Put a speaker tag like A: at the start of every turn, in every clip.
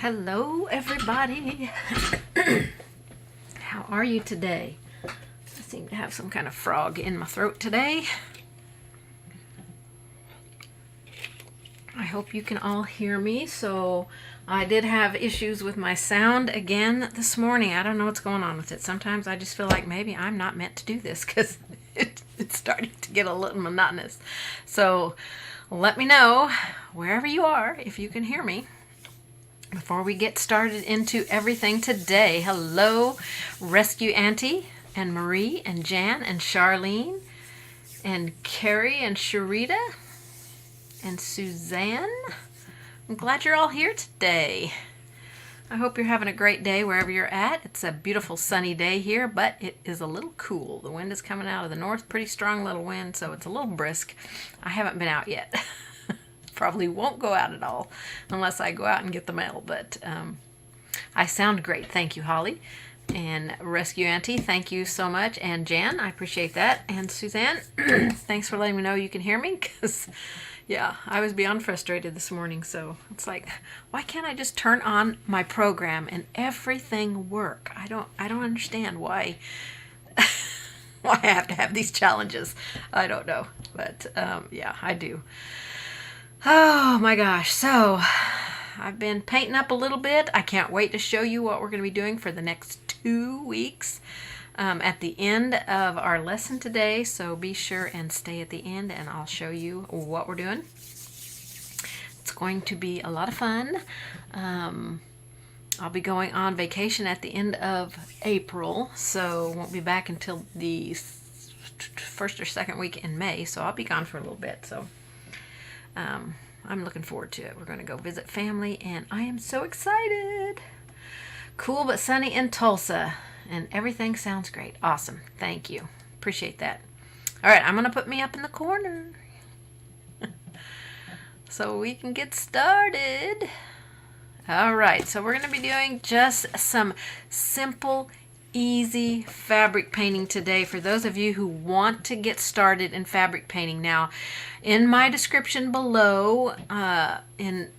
A: Hello, everybody. How are you today? I seem to have some kind of frog in my throat today. I hope you can all hear me. So I did have issues with my sound again this morning. I don't know what's going on with it. Sometimes I just feel like maybe I'm not meant to do this because it's starting to get a little monotonous. So let me know wherever you are if you can hear me. Before we get started into everything today, hello, Rescue Auntie and Marie and Jan and Charlene and Carrie and Sharita and Suzanne. I'm glad you're all here today. I hope you're having a great day wherever you're at. It's a beautiful sunny day here, but it is a little cool. The wind is coming out of the north, pretty strong little wind, so it's a little brisk. I haven't been out yet. Probably won't go out at all unless I go out and get the mail, but I sound great. Thank you, Holly. And Rescue Auntie, thank you so much. And Jan, I appreciate that. And Suzanne, thanks for letting me know you can hear me, because yeah, I was beyond frustrated this morning. So it's like, why can't I just turn on my program and everything work? I don't understand why why I have to have these challenges. I don't know, but yeah, I do. Oh my gosh, so I've been painting up a little bit. I can't wait to show you what we're going to be doing for the next 2 weeks at the end of our lesson today. So be sure and stay at the end and I'll show you what we're doing. It's going to be a lot of fun. I'll be going on vacation at the end of April, so won't be back until the first or second week in May. So I'll be gone for a little bit. So I'm looking forward to it. We're going to go visit family, and I am so excited. Cool but sunny in Tulsa, and everything sounds great. Awesome. Thank you. Appreciate that. All right, I'm going to put me up in the corner so we can get started. All right, so we're going to be doing just some simple, easy fabric painting today for those of you who want to get started in fabric painting. Now, in my description below on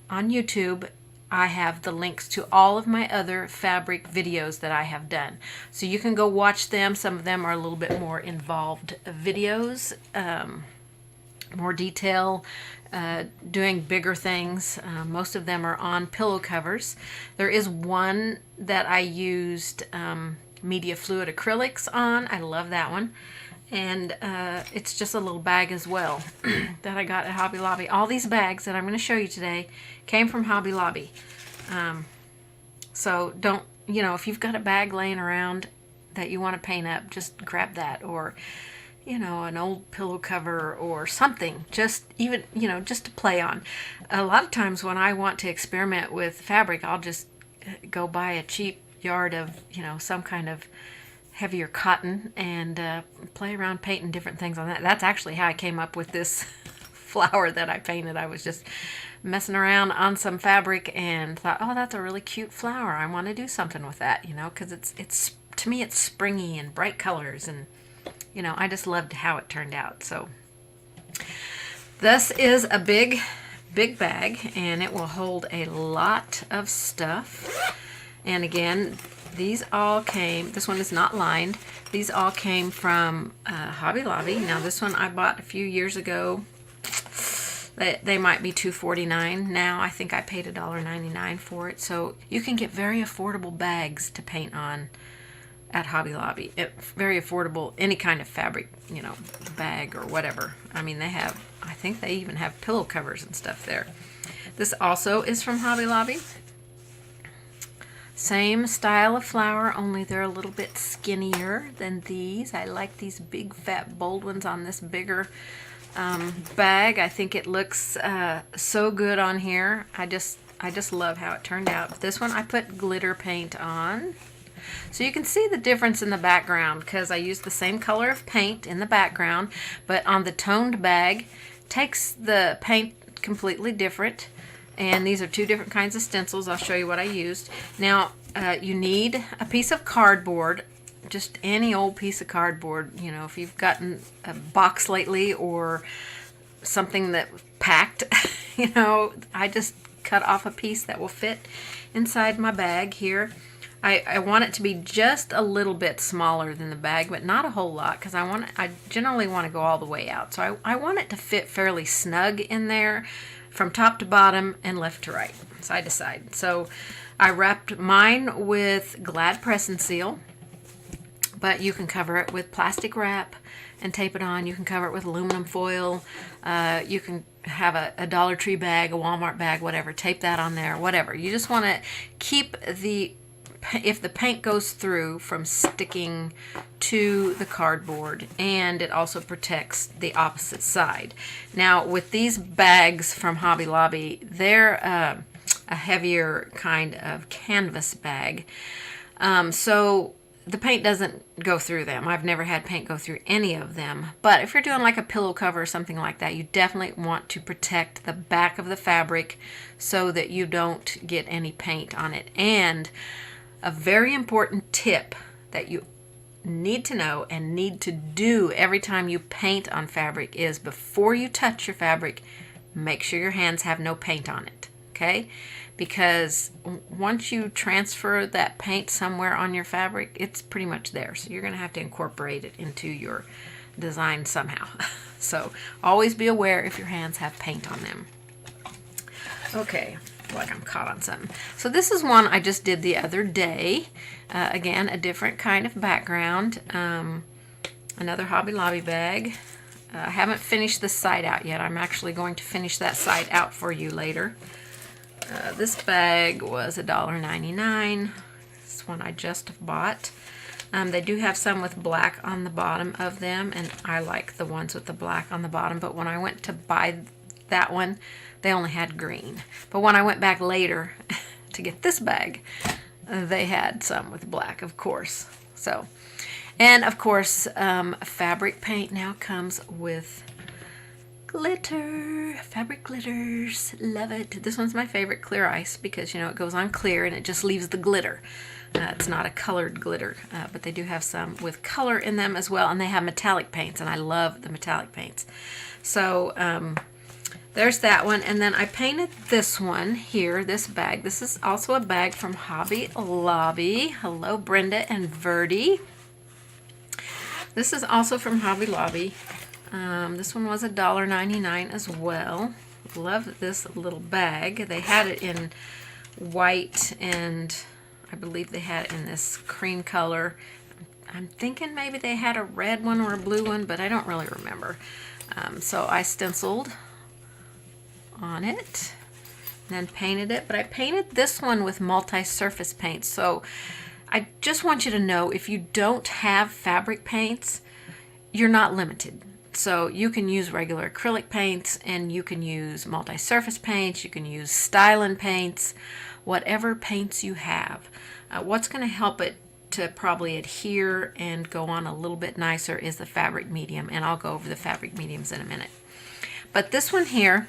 A: YouTube, I have the links to all of my other fabric videos that I have done. So you can go watch them. Some of them are a little bit more involved videos, more detail, doing bigger things. Most of them are on pillow covers. There is one that I used media fluid acrylics on. I love that one. And it's just a little bag as well that I got at Hobby Lobby. All these bags that I'm going to show you today came from Hobby Lobby. So don't, if you've got a bag laying around that you want to paint up, just grab that, or an old pillow cover or something, just even, just to play on. A lot of times when I want to experiment with fabric, I'll just go buy a cheap yard of, some kind of heavier cotton and play around painting different things on that. That's actually how I came up with this flower that I painted. I was just messing around on some fabric and thought, oh, that's a really cute flower. I want to do something with that, because it's to me, it's springy and bright colors, and I just loved how it turned out. So this is a big bag, and it will hold a lot of stuff. And again, these all came, this one is not lined, these all came from Hobby Lobby. Now this one I bought a few years ago. They might be $2.49 now. I think I paid $1.99 for it. So you can get very affordable bags to paint on at Hobby Lobby. Very affordable, any kind of fabric, bag or whatever. I mean, I think they even have pillow covers and stuff there. This also is from Hobby Lobby. Same style of flower, only they're a little bit skinnier than these. I like these big, fat, bold ones on this bigger bag. I think it looks so good on here. I just love how it turned out. This one I put glitter paint on. So you can see the difference in the background because I used the same color of paint in the background, but on the toned bag, takes the paint completely different. And these are two different kinds of stencils. I'll show you what I used. Now, you need a piece of cardboard, just any old piece of cardboard. If you've gotten a box lately or something that packed, I just cut off a piece that will fit inside my bag here. I want it to be just a little bit smaller than the bag, but not a whole lot, because I generally want to go all the way out. So I want it to fit fairly snug in there from top to bottom and left to right, side to side. So I wrapped mine with Glad Press and Seal, but you can cover it with plastic wrap and tape it on. You can cover it with aluminum foil. You can have a Dollar Tree bag, a Walmart bag, whatever. Tape that on there, whatever. You just want to keep if the paint goes through, from sticking to the cardboard, and it also protects the opposite side. Now with these bags from Hobby Lobby, they're a heavier kind of canvas bag, so the paint doesn't go through them. I've never had paint go through any of them, but if you're doing like a pillow cover or something like that, you definitely want to protect the back of the fabric so that you don't get any paint on it. And a very important tip that you need to know and need to do every time you paint on fabric is, before you touch your fabric, make sure your hands have no paint on it, okay? Because once you transfer that paint somewhere on your fabric, it's pretty much there. So you're going to have to incorporate it into your design somehow. So always be aware if your hands have paint on them. Okay. Like I'm caught on something. So this is one I just did the other day. Again, a different kind of background. Another Hobby Lobby bag. I haven't finished this side out yet. I'm actually going to finish that side out for you later. This bag was $1.99. This one I just bought. They do have some with black on the bottom of them, and I like the ones with the black on the bottom, but when I went to buy that one, they only had green. But when I went back later to get this bag, they had some with black, of course. So, and of course, fabric paint now comes with glitter, fabric glitters, love it. This one's my favorite, clear ice, because you know it goes on clear and it just leaves the glitter. It's not a colored glitter, but they do have some with color in them as well, and they have metallic paints, and I love the metallic paints. So, there's that one, and then I painted this one here, this bag. This is also a bag from Hobby Lobby. Hello, Brenda and Verdi. This is also from Hobby Lobby. This one was $1.99 as well. Love this little bag. They had it in white, and I believe they had it in this cream color. I'm thinking maybe they had a red one or a blue one, but I don't really remember. So I stenciled on it and then painted it, but I painted this one with multi-surface paints. So I just want you to know, if you don't have fabric paints, you're not limited. So you can use regular acrylic paints, and you can use multi-surface paints, you can use styling paints, whatever paints you have. What's going to help it to probably adhere and go on a little bit nicer is the fabric medium, and I'll go over the fabric mediums in a minute. But this one here,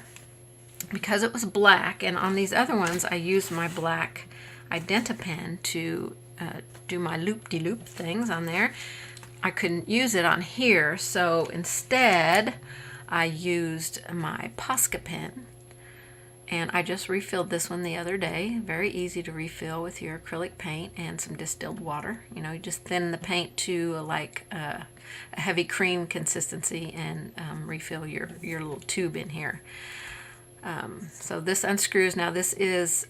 A: because it was black, and on these other ones I used my black Identi-Pen to do my loop-de-loop things on there, I couldn't use it on here, so instead I used my Posca pen, and I just refilled this one the other day. Very easy to refill with your acrylic paint and some distilled water. You know, you just thin the paint to like a heavy cream consistency, and refill your little tube in here. So this unscrews. Now this is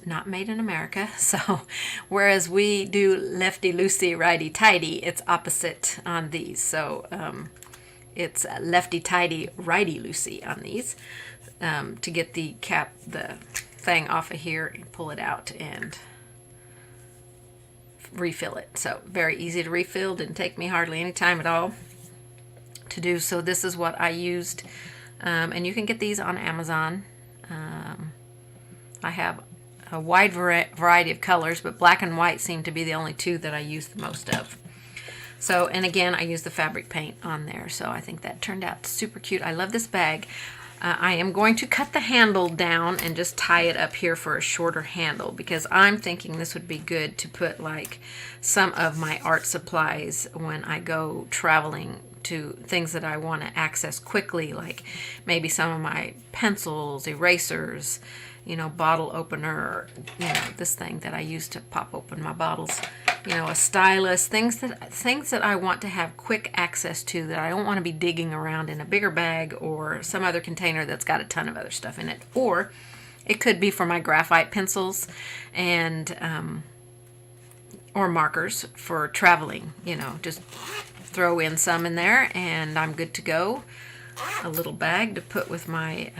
A: not made in America, so whereas we do lefty-loosey, righty-tighty, it's opposite on these. So it's lefty-tighty, righty-loosey on these. To get the thing off of here, and pull it out and refill it. So very easy to refill, didn't take me hardly any time at all to do. So this is what I used. And you can get these on Amazon. I have a wide variety of colors, but black and white seem to be the only two that I use the most of. So, and again, I use the fabric paint on there, so I think that turned out super cute. I love this bag. I am going to cut the handle down and just tie it up here for a shorter handle, because I'm thinking this would be good to put like some of my art supplies when I go traveling, to things that I want to access quickly, like maybe some of my pencils, erasers, you know, bottle opener, or, you know, this thing that I use to pop open my bottles, you know, a stylus, things that I want to have quick access to, that I don't want to be digging around in a bigger bag or some other container that's got a ton of other stuff in it. Or it could be for my graphite pencils and or markers for traveling, you know, just throw in some in there and I'm good to go. A little bag to put with my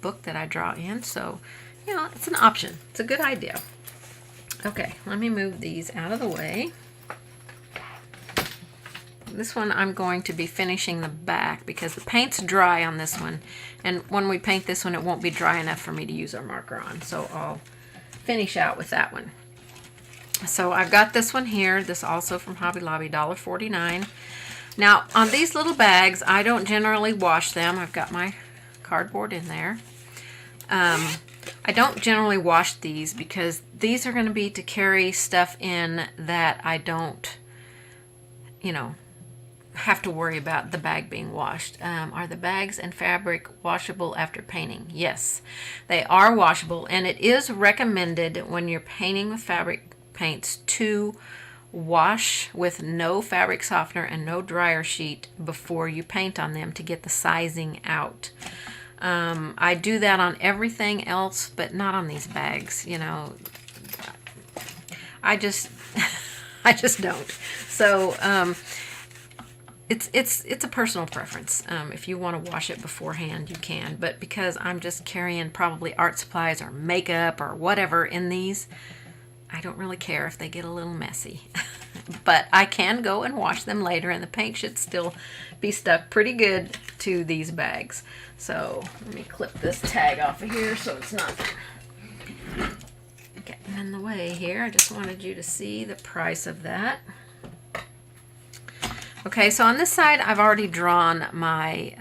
A: book that I draw in. So, you know, it's an option. It's a good idea. Okay, let me move these out of the way. This one I'm going to be finishing the back because the paint's dry on this one. And when we paint this one, it won't be dry enough for me to use our marker on. So I'll finish out with that one. So I've got this one here. This also from Hobby Lobby, $1.49. Now, on these little bags, I don't generally wash them. I've got my cardboard in there. I don't generally wash these because these are going to be to carry stuff in that I don't, you know, have to worry about the bag being washed. Are the bags and fabric washable after painting? Yes, they are washable, and it is recommended when you're painting with fabric paints to wash with no fabric softener and no dryer sheet before you paint on them to get the sizing out. I do that on everything else, but not on these bags, you know. I just I just don't. So it's a personal preference. If you want to wash it beforehand, you can, but because I'm just carrying probably art supplies or makeup or whatever in these, I don't really care if they get a little messy. But I can go and wash them later, and the paint should still be stuck pretty good to these bags. So let me clip this tag off of here so it's not getting in the way here. I just wanted you to see the price of that. Okay, so on this side I've already drawn my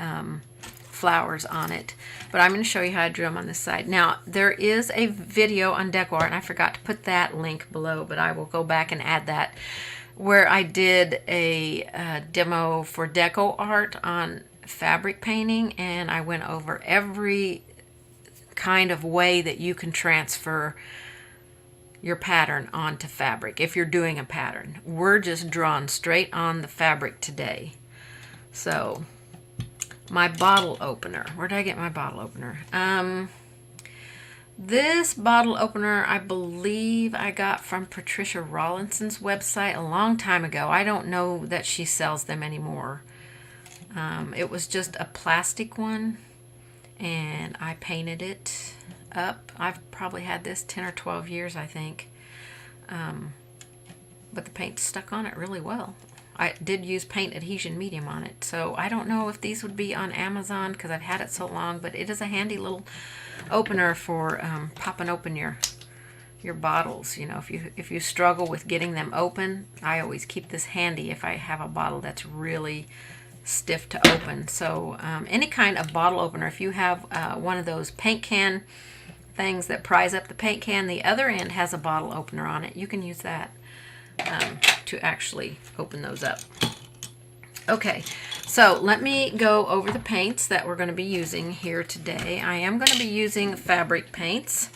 A: flowers on it, but I'm going to show you how I drew them on this side. Now, there is a video on DecoArt, and I forgot to put that link below, but I will go back and add that, where I did a demo for DecoArt on fabric painting, and I went over every kind of way that you can transfer your pattern onto fabric if you're doing a pattern. We're just drawn straight on the fabric today. So my bottle opener, where did I get my bottle opener? This bottle opener I believe I got from Patricia Rawlinson's website a long time ago. I don't know that she sells them anymore. It was just a plastic one, and I painted it up. I've probably had this 10 or 12 years, I think. But the paint stuck on it really well. I did use paint adhesion medium on it, so I don't know if these would be on Amazon because I've had it so long, but it is a handy little opener for popping open your bottles. You know, if you struggle with getting them open, I always keep this handy if I have a bottle that's really stiff to open. So any kind of bottle opener, if you have one of those paint can things that prise up the paint can, the other end has a bottle opener on it. You can use that to actually open those up. Okay, so let me go over the paints that we're going to be using here today. I am going to be using fabric paints.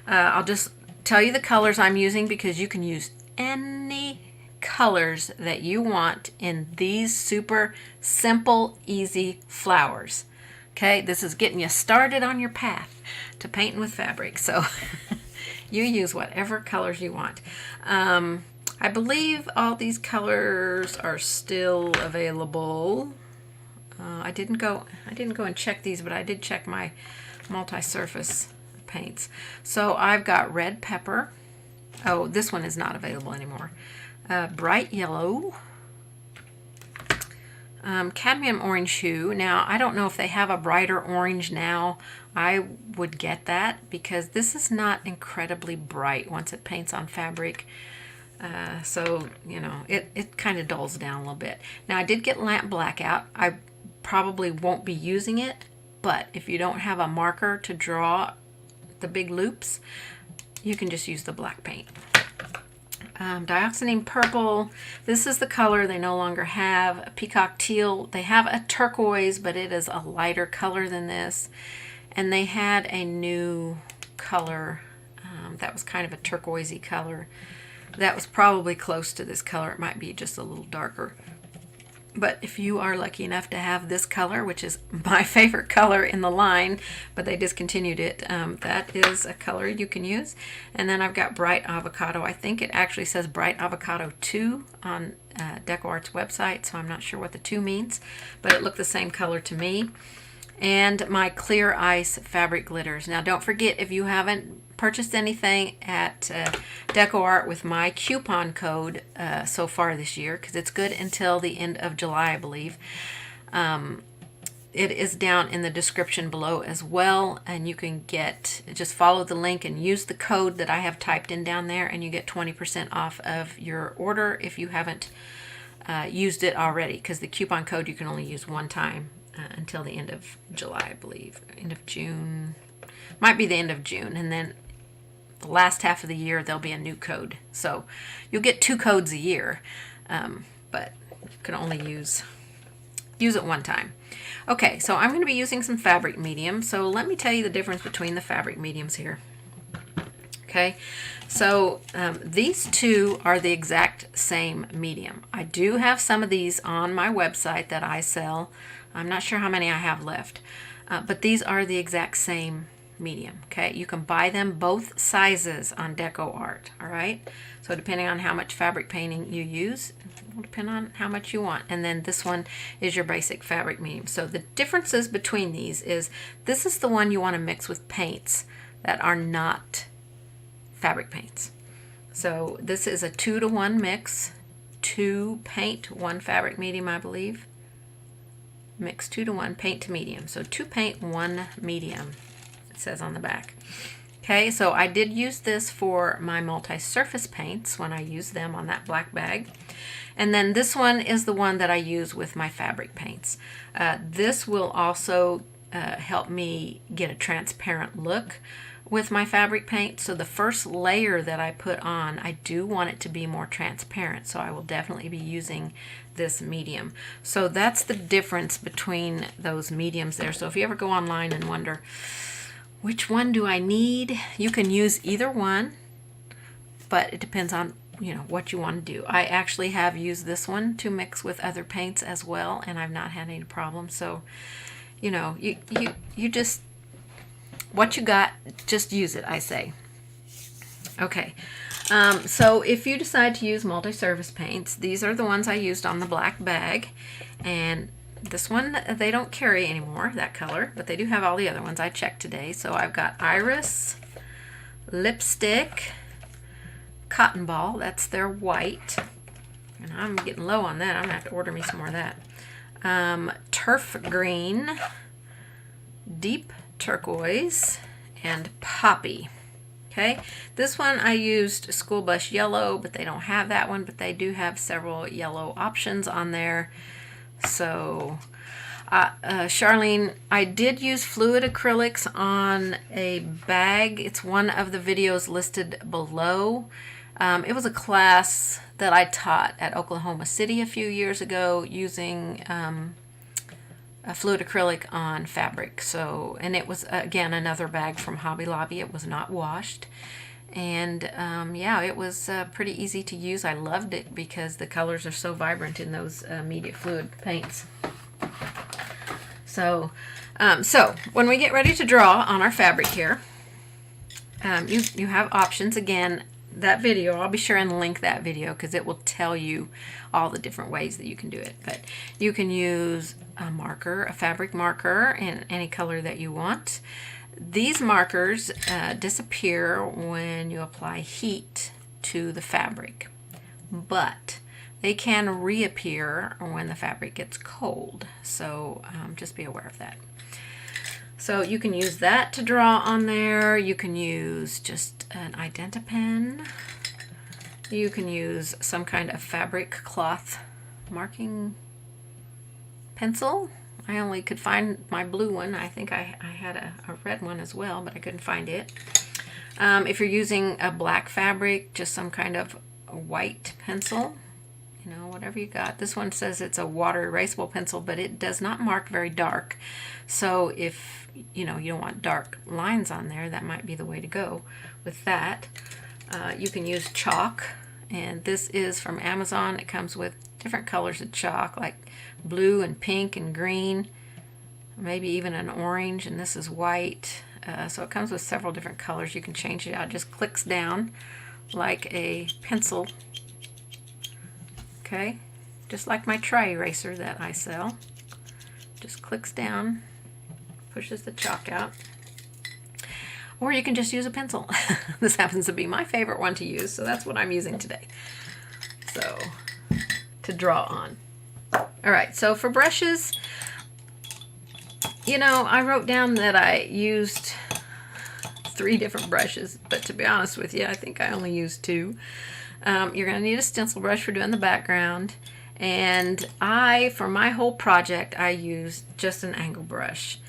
A: I'll just tell you the colors I'm using because you can use any colors that you want in these super simple, easy flowers. Okay, this is getting you started on your path to painting with fabric. So you use whatever colors you want. I believe all these colors are still available. I didn't go and check these, but I did check my multi-surface paints. So I've got red pepper. Oh, this one is not available anymore. Bright yellow. Cadmium orange hue. Now, I don't know if they have a brighter orange now. I would get that because this is not incredibly bright once it paints on fabric. So, you know, it kind of dulls down a little bit. Now, I did get lamp black out. I probably won't be using it, but if you don't have a marker to draw the big loops, you can just use the black paint. Dioxazine purple. This is the color they no longer have. Peacock teal. They have a turquoise, but it is a lighter color than this. And they had a new color that was kind of a turquoisey color. That was probably close to this color. It might be just a little darker. But if you are lucky enough to have this color, which is my favorite color in the line, but they discontinued it, that is a color you can use. And then I've got Bright Avocado. I think it actually says Bright Avocado 2 on DecoArt's website, so I'm not sure what the 2 means, but it looked the same color to me. And my Clear Ice fabric glitters. Now don't forget, if you haven't purchased anything at DecoArt with my coupon code so far this year, because it's good until the end of July, I believe, it is down in the description below as well, and you can just follow the link and use the code that I have typed in down there, and you get 20% off of your order if you haven't used it already, because the coupon code you can only use one time until the end of July, I believe. End of June. Might be the end of June. And then the last half of the year, there'll be a new code. So you'll get 2 codes a year, but you can only use it one time. Okay, so I'm going to be using some fabric medium. So let me tell you the difference between the fabric mediums here. Okay, so these 2 are the exact same medium. I do have some of these on my website that I sell. I'm not sure how many I have left, but these are the exact same medium. Okay, you can buy them both sizes on DecoArt. All right, so depending on how much fabric painting you use, it will depend on how much you want. And then this one is your basic fabric medium. So the differences between these is this is the one you want to mix with paints that are not fabric paints. So this is a 2-to-1 mix, 2 paint, 1 fabric medium, I believe. Mix 2-to-1 paint to medium. So 2 paint, 1 medium, it says on the back. Okay, so I did use this for my multi-surface paints when I used them on that black bag. And then this one is the one that I use with my fabric paints. This will also help me get a transparent look with my fabric paint. So the first layer that I put on, I do want it to be more transparent. So I will definitely be using this medium. So that's the difference between those mediums there. So if you ever go online and wonder, which one do I need? You can use either one, but it depends on what you want to do. I actually have used this one to mix with other paints as well, and I've not had any problems. So, you just, what you got, just use it, I say. Okay, so if you decide to use multi-surface paints, these are the ones I used on the black bag, and this one they don't carry anymore, that color, but they do have all the other ones. I checked today. So I've got Iris, Lipstick, Cotton Ball, that's their white, and I'm getting low on that. I'm gonna have to order me some more of that. Turf Green, Deep Turquoise, and Poppy. Okay, this one I used School Bus Yellow, but they don't have that one, but they do have several yellow options on there. So Charlene, I did use fluid acrylics on a bag. It's one of the videos listed below. It was a class that I taught at Oklahoma City a few years ago using a fluid acrylic on fabric. So, and it was again another bag from Hobby Lobby. It was not washed, and yeah, it was pretty easy to use. I loved it because the colors are so vibrant in those immediate fluid paints. So, so when we get ready to draw on our fabric here, you have options. Again, that video, I'll be sure and link that video because it will tell you all the different ways that you can do it. But you can use a marker, a fabric marker, in any color that you want. These markers disappear when you apply heat to the fabric, but they can reappear when the fabric gets cold. So just be aware of that. So you can use that to draw on there. You can use just an Identi-pen. You can use some kind of fabric cloth marking pencil. I only could find my blue one. I think I had a red one as well, but I couldn't find it. If you're using a black fabric, just some kind of white pencil. you know, whatever you got. This one says it's a water erasable pencil, but it does not mark very dark. So if, you know, you don't want dark lines on there, that might be the way to go with that. You can use chalk, and this is from Amazon. It comes with different colors of chalk, like blue and pink and green, maybe even an orange, and this is white. So it comes with several different colors. You can change it out. It just clicks down like a pencil. Okay, just like my tri eraser that I sell. Just clicks down, pushes the chalk out. Or you can just use a pencil. This happens to be my favorite one to use, so that's what I'm using today. So, to draw on. All right, so for brushes, you know, I wrote down that I used 3 different brushes, but to be honest with you, I think I only used 2. You're going to need a stencil brush for doing the background, and for my whole project, I used just an angle brush.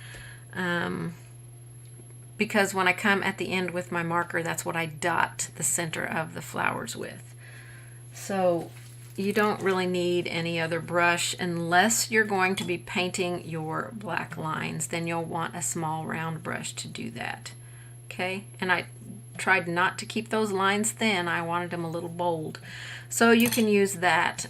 A: Because when I come at the end with my marker, that's what I dot the center of the flowers with. So you don't really need any other brush unless you're going to be painting your black lines. Then you'll want a small round brush to do that. Okay, and I tried not to keep those lines thin. I wanted them a little bold. So you can use that.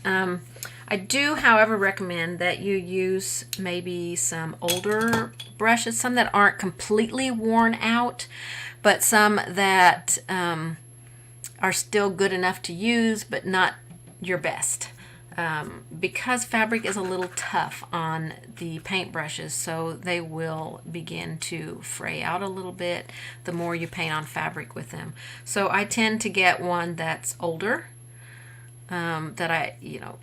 A: I do, however, recommend that you use maybe some older brushes, some that aren't completely worn out, but some that are still good enough to use, but not your best. Because fabric is a little tough on the paint brushes, so they will begin to fray out a little bit the more you paint on fabric with them. So I tend to get one that's older, that I, you know,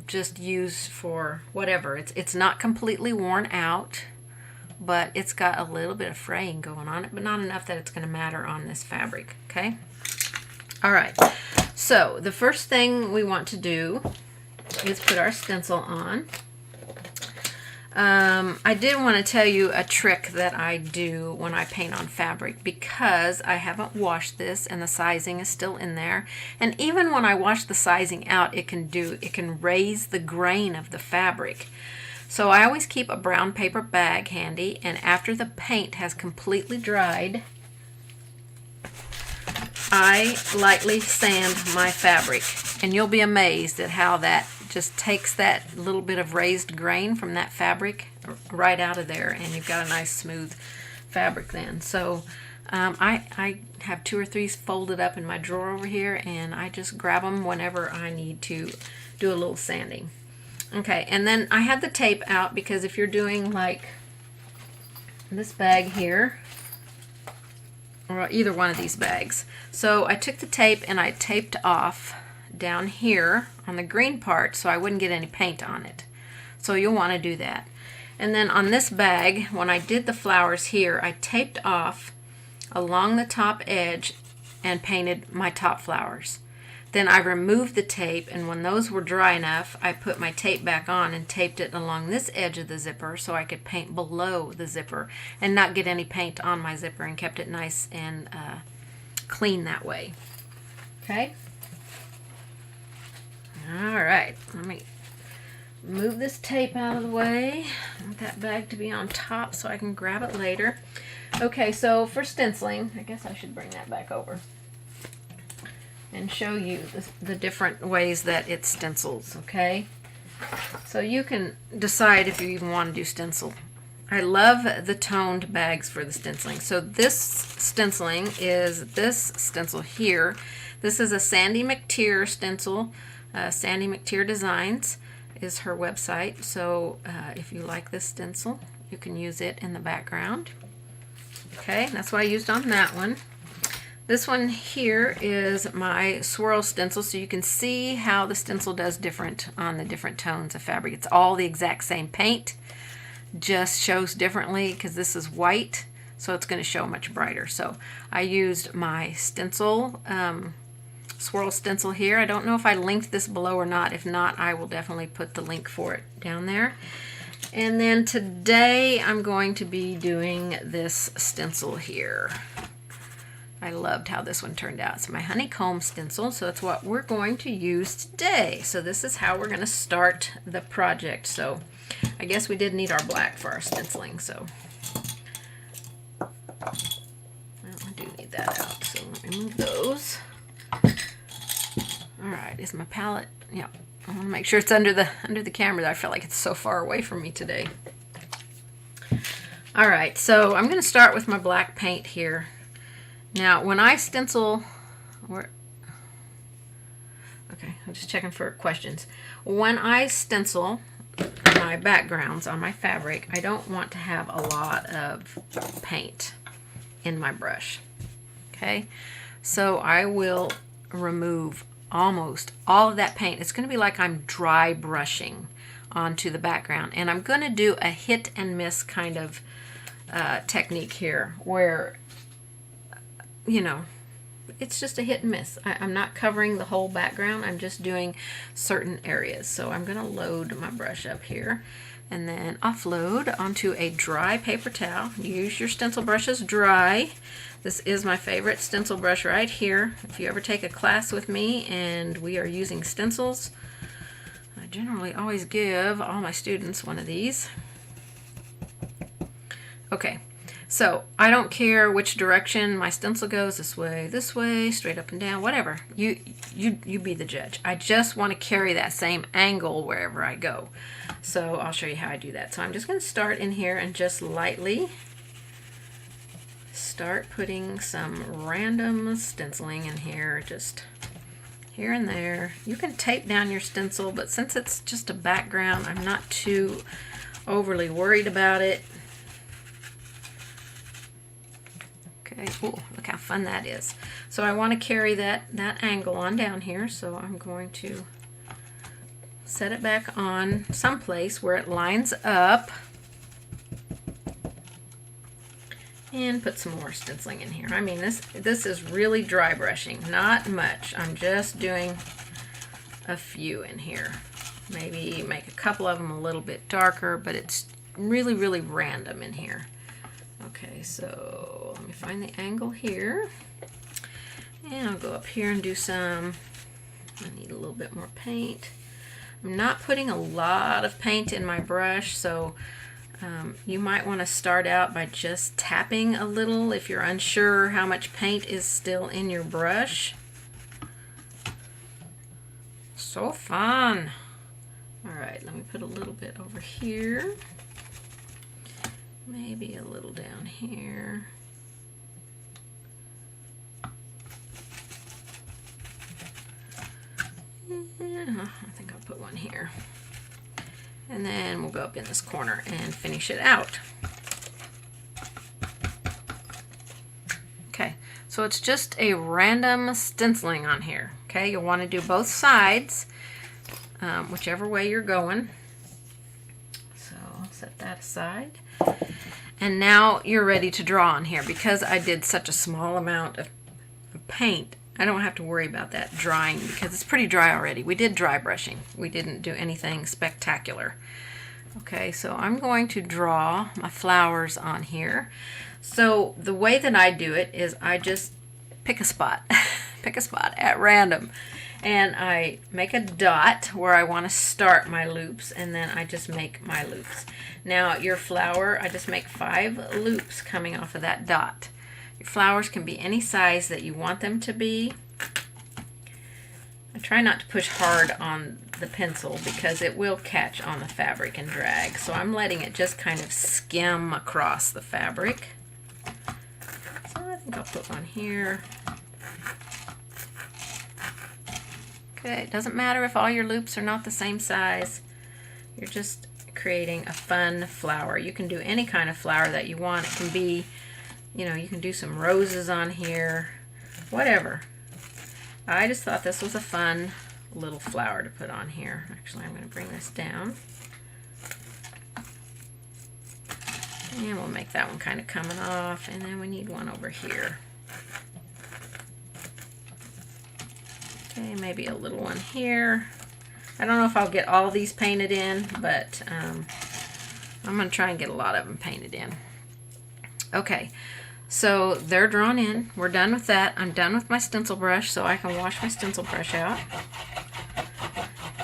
A: just use for whatever. It's not completely worn out, but it's got a little bit of fraying going on it, but not enough that it's going to matter on this fabric. Okay. All right. So the first thing we want to do is put our stencil on. I did want to tell you a trick that I do when I paint on fabric, because I haven't washed this and the sizing is still in there. And even when I wash the sizing out, it can raise the grain of the fabric. So I always keep a brown paper bag handy, and after the paint has completely dried, I lightly sand my fabric, and you'll be amazed at how that just takes that little bit of raised grain from that fabric right out of there, and you've got a nice smooth fabric then. So I have 2 or 3 folded up in my drawer over here, and I just grab them whenever I need to do a little sanding. Okay, and then I had the tape out because if you're doing like this bag here, or either one of these bags. So I took the tape and I taped off down here on the green part so I wouldn't get any paint on it. So you'll want to do that. And then on this bag, when I did the flowers here, I taped off along the top edge and painted my top flowers. Then I removed the tape, and when those were dry enough, I put my tape back on and taped it along this edge of the zipper so I could paint below the zipper and not get any paint on my zipper, and kept it nice and clean that way. Okay? All right, let me move this tape out of the way. I want that bag to be on top so I can grab it later. Okay, so for stenciling, I guess I should bring that back over and show you the different ways that it stencils, okay? So you can decide if you even want to do stencil. I love the toned bags for the stenciling. So this stenciling is this stencil here. This is a Sandy McTeer stencil. Sandy McTeer Designs is her website. So if you like this stencil, you can use it in the background. Okay, that's what I used on that one. This one here is my swirl stencil, so you can see how the stencil does different on the different tones of fabric. It's all the exact same paint, just shows differently because this is white, so it's going to show much brighter. So I used my stencil, swirl stencil here. I don't know if I linked this below or not. If not, I will definitely put the link for it down there. And then today I'm going to be doing this stencil here. I loved how this one turned out. It's my honeycomb stencil, so it's what we're going to use today. So this is how we're going to start the project. So I guess we did need our black for our stenciling, so well, I do need that out. So let me move those. All right, is my palette? Yeah, I want to make sure it's under the camera. I feel like it's so far away from me today. All right, so I'm going to start with my black paint here. Now, when I stencil, okay, I'm just checking for questions. When I stencil my backgrounds on my fabric, I don't want to have a lot of paint in my brush. Okay, so I will remove almost all of that paint. It's going to be like I'm dry brushing onto the background, and I'm going to do a hit and miss kind of technique here where, you know, it's just a hit and miss. I'm not covering the whole background. I'm just doing certain areas. So I'm going to load my brush up here and then offload onto a dry paper towel. Use your stencil brushes dry. This is my favorite stencil brush right here. If you ever take a class with me and we are using stencils, I generally always give all my students one of these. Okay, so I don't care which direction my stencil goes, this way, straight up and down, whatever. You be the judge. I just want to carry that same angle wherever I go. So I'll show you how I do that. So I'm just going to start in here and just lightly start putting some random stenciling in here, just here and there. You can tape down your stencil, but since it's just a background, I'm not too overly worried about it. Okay, ooh, look how fun that is. So I want to carry that angle on down here, so I'm going to set it back on someplace where it lines up and put some more stenciling in here. I mean, this is really dry brushing, not much. I'm just doing a few in here. Maybe make a couple of them a little bit darker, but it's really, really random in here. Okay, so let me find the angle here, and I'll go up here and do some, I need a little bit more paint. I'm not putting a lot of paint in my brush, so you might want to start out by just tapping a little if you're unsure how much paint is still in your brush. So fun. All right, let me put a little bit over here. Maybe a little down here. Yeah, I think I'll put one here. And then we'll go up in this corner and finish it out. Okay, so it's just a random stenciling on here. Okay, you'll want to do both sides, whichever way you're going. So I'll set that aside. And now you're ready to draw on here. Because I did such a small amount of paint, I don't have to worry about that drying because it's pretty dry already. We did dry brushing. We didn't do anything spectacular. Okay, so I'm going to draw my flowers on here. So the way that I do it is I just pick a spot, pick a spot at random. And I make a dot where I want to start my loops, and then I just make my loops. Now your flower, I just make 5 loops coming off of that dot. Your flowers can be any size that you want them to be. I try not to push hard on the pencil because it will catch on the fabric and drag. So I'm letting it just kind of skim across the fabric. So I think I'll put one here. Okay, it doesn't matter if all your loops are not the same size. You're just creating a fun flower. You can do any kind of flower that you want. It can be, you know, you can do some roses on here, whatever. I just thought this was a fun little flower to put on here. Actually, I'm going to bring this down. And we'll make that one kind of coming off. And then we need one over here. Okay, maybe a little one here. I don't know if I'll get all these painted in, but I'm going to try and get a lot of them painted in. Okay, So they're drawn in. We're done with that. I'm done with my stencil brush, so I can wash my stencil brush out.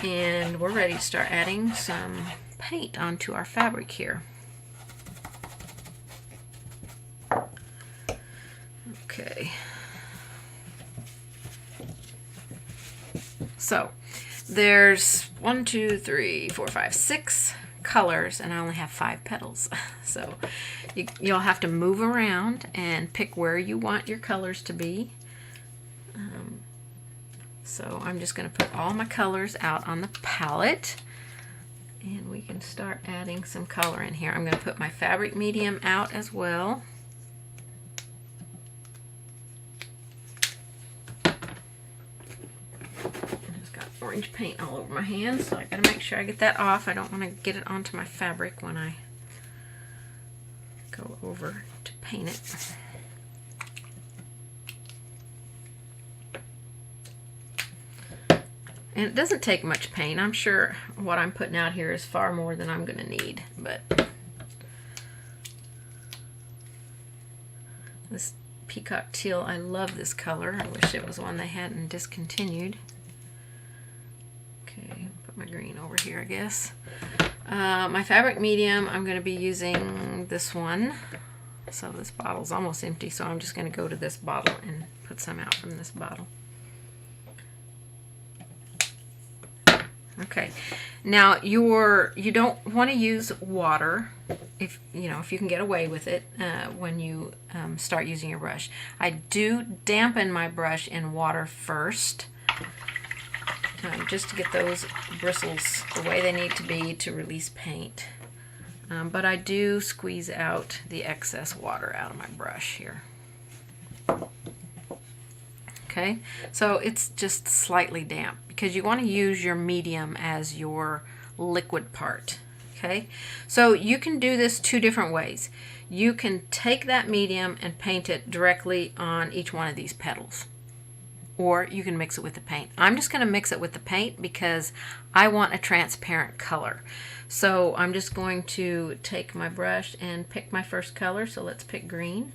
A: And we're ready to start adding some paint onto our fabric here. Okay. So there's 1, 2, 3, 4, 5, 6 colors, and I only have 5 petals. So you'll have to move around and pick where you want your colors to be. So I'm just going to put all my colors out on the palette, and we can start adding some color in here. I'm going to put my fabric medium out as well. Orange paint all over my hands, so I gotta make sure I get that off. I don't want to get it onto my fabric when I go over to paint it. And it doesn't take much paint. I'm sure what I'm putting out here is far more than I'm gonna need, but this Peacock Teal, I love this color. I wish it was one they hadn't discontinued. Put my green over here, I guess. My fabric medium, I'm going to be using this one. So this bottle's almost empty, so I'm just going to go to this bottle and put some out from this bottle. Okay, now you don't want to use water if you can get away with it when you start using your brush. I do dampen my brush in water first, just to get those bristles the way they need to be to release paint. But I do squeeze out the excess water out of my brush here. Okay, so it's just slightly damp because you want to use your medium as your liquid part. Okay, so you can do this 2 different ways. You can take that medium and paint it directly on each one of these petals, or you can mix it with the paint. I'm just going to mix it with the paint because I want a transparent color. So I'm just going to take my brush and pick my first color. So let's pick green,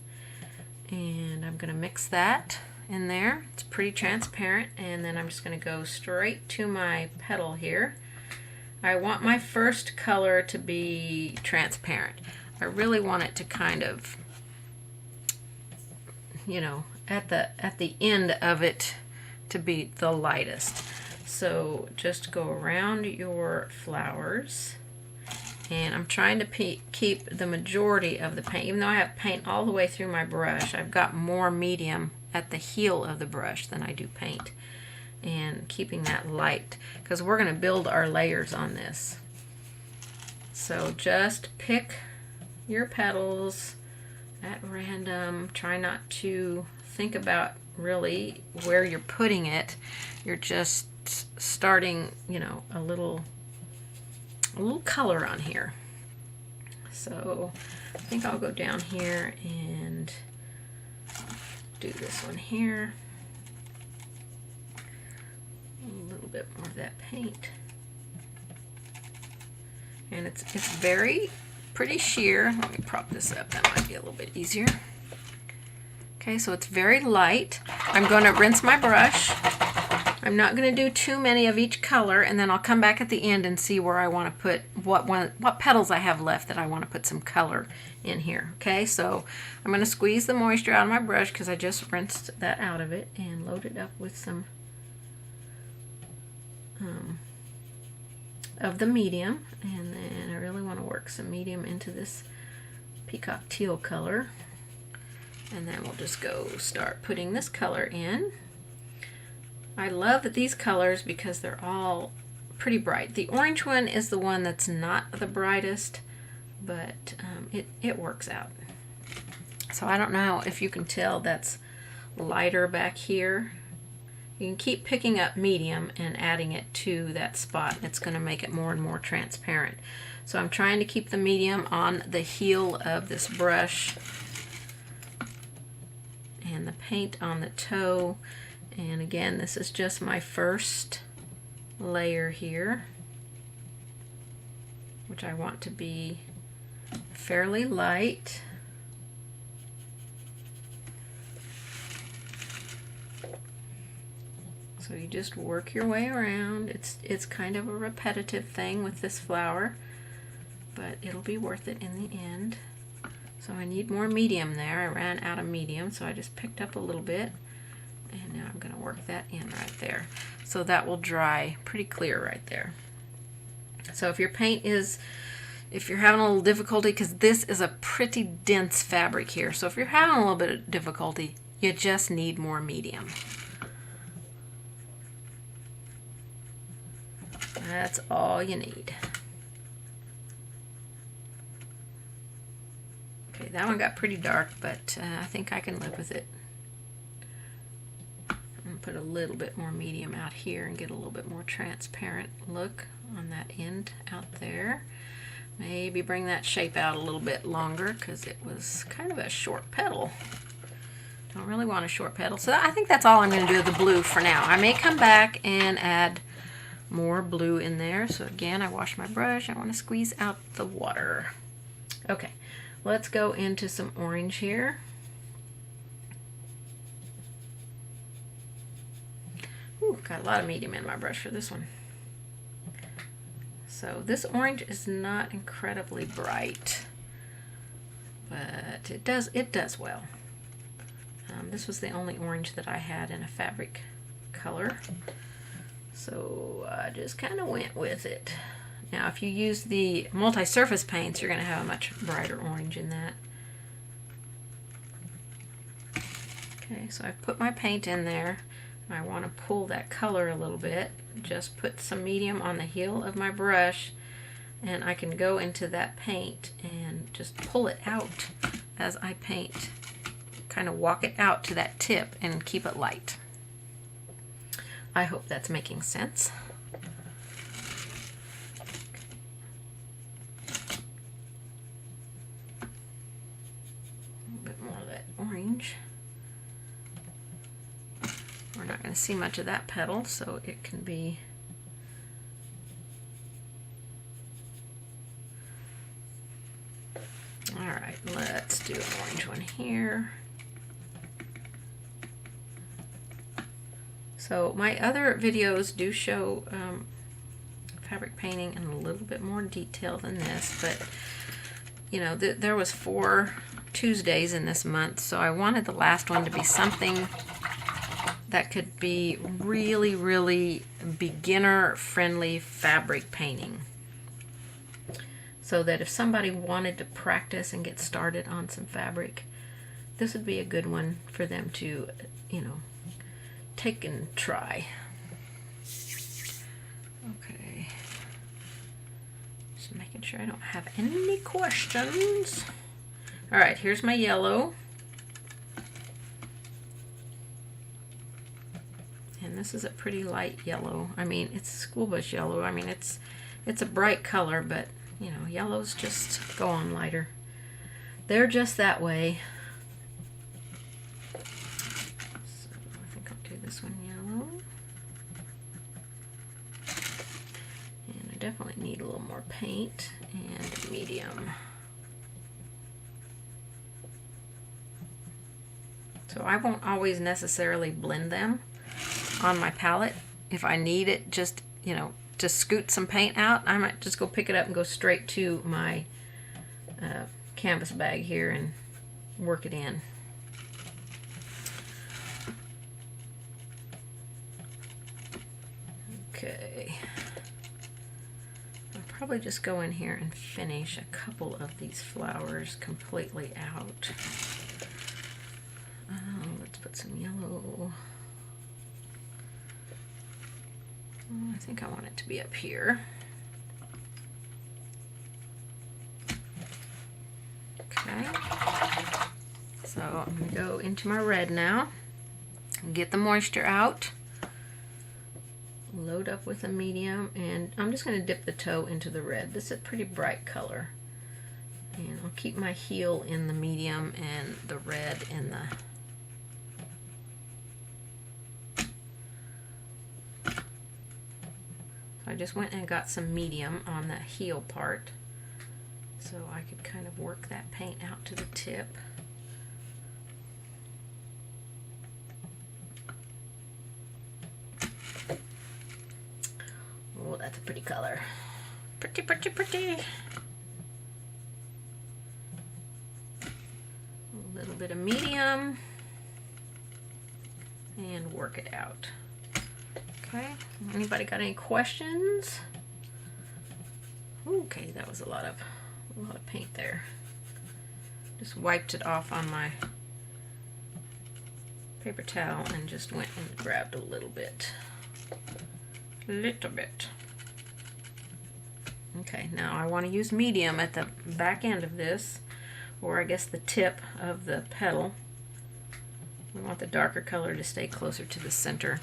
A: and I'm going to mix that in there. It's pretty transparent, and then I'm just going to go straight to my petal here. I want my first color to be transparent. I really want it to kind of, at the end of it to be the lightest. So just go around your flowers, and I'm trying to keep the majority of the paint. Even though I have paint all the way through my brush, I've got more medium at the heel of the brush than I do paint, and keeping that light because we're going to build our layers on this. So just pick your petals at random. Try not to think about really where you're putting it. You're just starting, a little color on here. So I think I'll go down here and do this one here. A little bit more of that paint. And it's pretty sheer. Let me prop this up. That might be a little bit easier. Okay, so it's very light. I'm going to rinse my brush. I'm not going to do too many of each color, and then I'll come back at the end and see where I want to put what petals I have left that I want to put some color in here. Okay, so I'm going to squeeze the moisture out of my brush because I just rinsed that out of it, and load it up with some of the medium, and then I really want to work some medium into this Peacock Teal color, and then we'll just go start putting this color in. I love these colors because they're all pretty bright. The orange one is the one that's not the brightest, but it works out. So I don't know if you can tell that's lighter back here. You can keep picking up medium and adding it to that spot. It's going to make it more and more transparent. So I'm trying to keep the medium on the heel of this brush and the paint on the toe. And again, this is just my first layer here, which I want to be fairly light. So you just work your way around. It's kind of a repetitive thing with this flower, but it'll be worth it in the end. So I need more medium there. I ran out of medium, so I just picked up a little bit, and now I'm going to work that in right there. So that will dry pretty clear right there. So if your paint is, if you're having a little difficulty, because this is a pretty dense fabric here, so if you're having a little bit of difficulty, you just need more medium. That's all you need. Okay, that one got pretty dark, but I think I can live with it. I'm going to put a little bit more medium out here and get a little bit more transparent look on that end out there. Maybe bring that shape out a little bit longer because it was kind of a short petal. Don't really want a short petal. So I think that's all I'm going to do with the blue for now. I may come back and add more blue in there. So again, I wash my brush. I want to squeeze out the water. Okay, let's go into some orange here. Ooh, got a lot of medium in my brush for this one. So this orange is not incredibly bright, but it does well. This was the only orange that I had in a fabric color, so I just kind of went with it. Now if you use the multi-surface paints, you're going to have a much brighter orange in that. Okay, so I've put my paint in there. I want to pull that color a little bit. Just put some medium on the heel of my brush, and I can go into that paint and just pull it out as I paint. Kind of walk it out to that tip and keep it light. I hope that's making sense. A little bit more of that orange. We're not going to see much of that petal, so it can be all right. Let's do an orange one here. So my other videos do show fabric painting in a little bit more detail than this, but you know, there was 4 Tuesdays in this month, so I wanted the last one to be something that could be really, really beginner-friendly fabric painting. So that if somebody wanted to practice and get started on some fabric, this would be a good one for them to, you know, take and try. Okay. Just making sure I don't have any questions. All right, here's my yellow. And this is a pretty light yellow. I mean, it's school bus yellow. I mean, it's a bright color, but you know, yellows just go on lighter. They're just that way. So I think I'll do this one yellow. And I definitely need a little more paint and medium. So I won't always necessarily blend them on my palette. If I need it, just, you know, to scoot some paint out, I might just go pick it up and go straight to my canvas bag here and work it in. Okay. I'll probably just go in here and finish a couple of these flowers completely out. Let's put some yellow. I think I want it to be up here. Okay. So I'm going to go into my red now. Get the moisture out. Load up with a medium, and I'm just going to dip the toe into the red. This is a pretty bright color. And I'll keep my heel in the medium and the red in the I just went and got some medium on that heel part so I could kind of work that paint out to the tip. a pretty color. Pretty, pretty, pretty. A little bit of medium. And work it out. Okay, anybody got any questions? Okay, that was a lot of paint there. Just wiped it off on my paper towel and just went and grabbed a little bit. Okay, now I want to use medium at the back end of this, or I guess the tip of the petal. We want the darker color to stay closer to the center.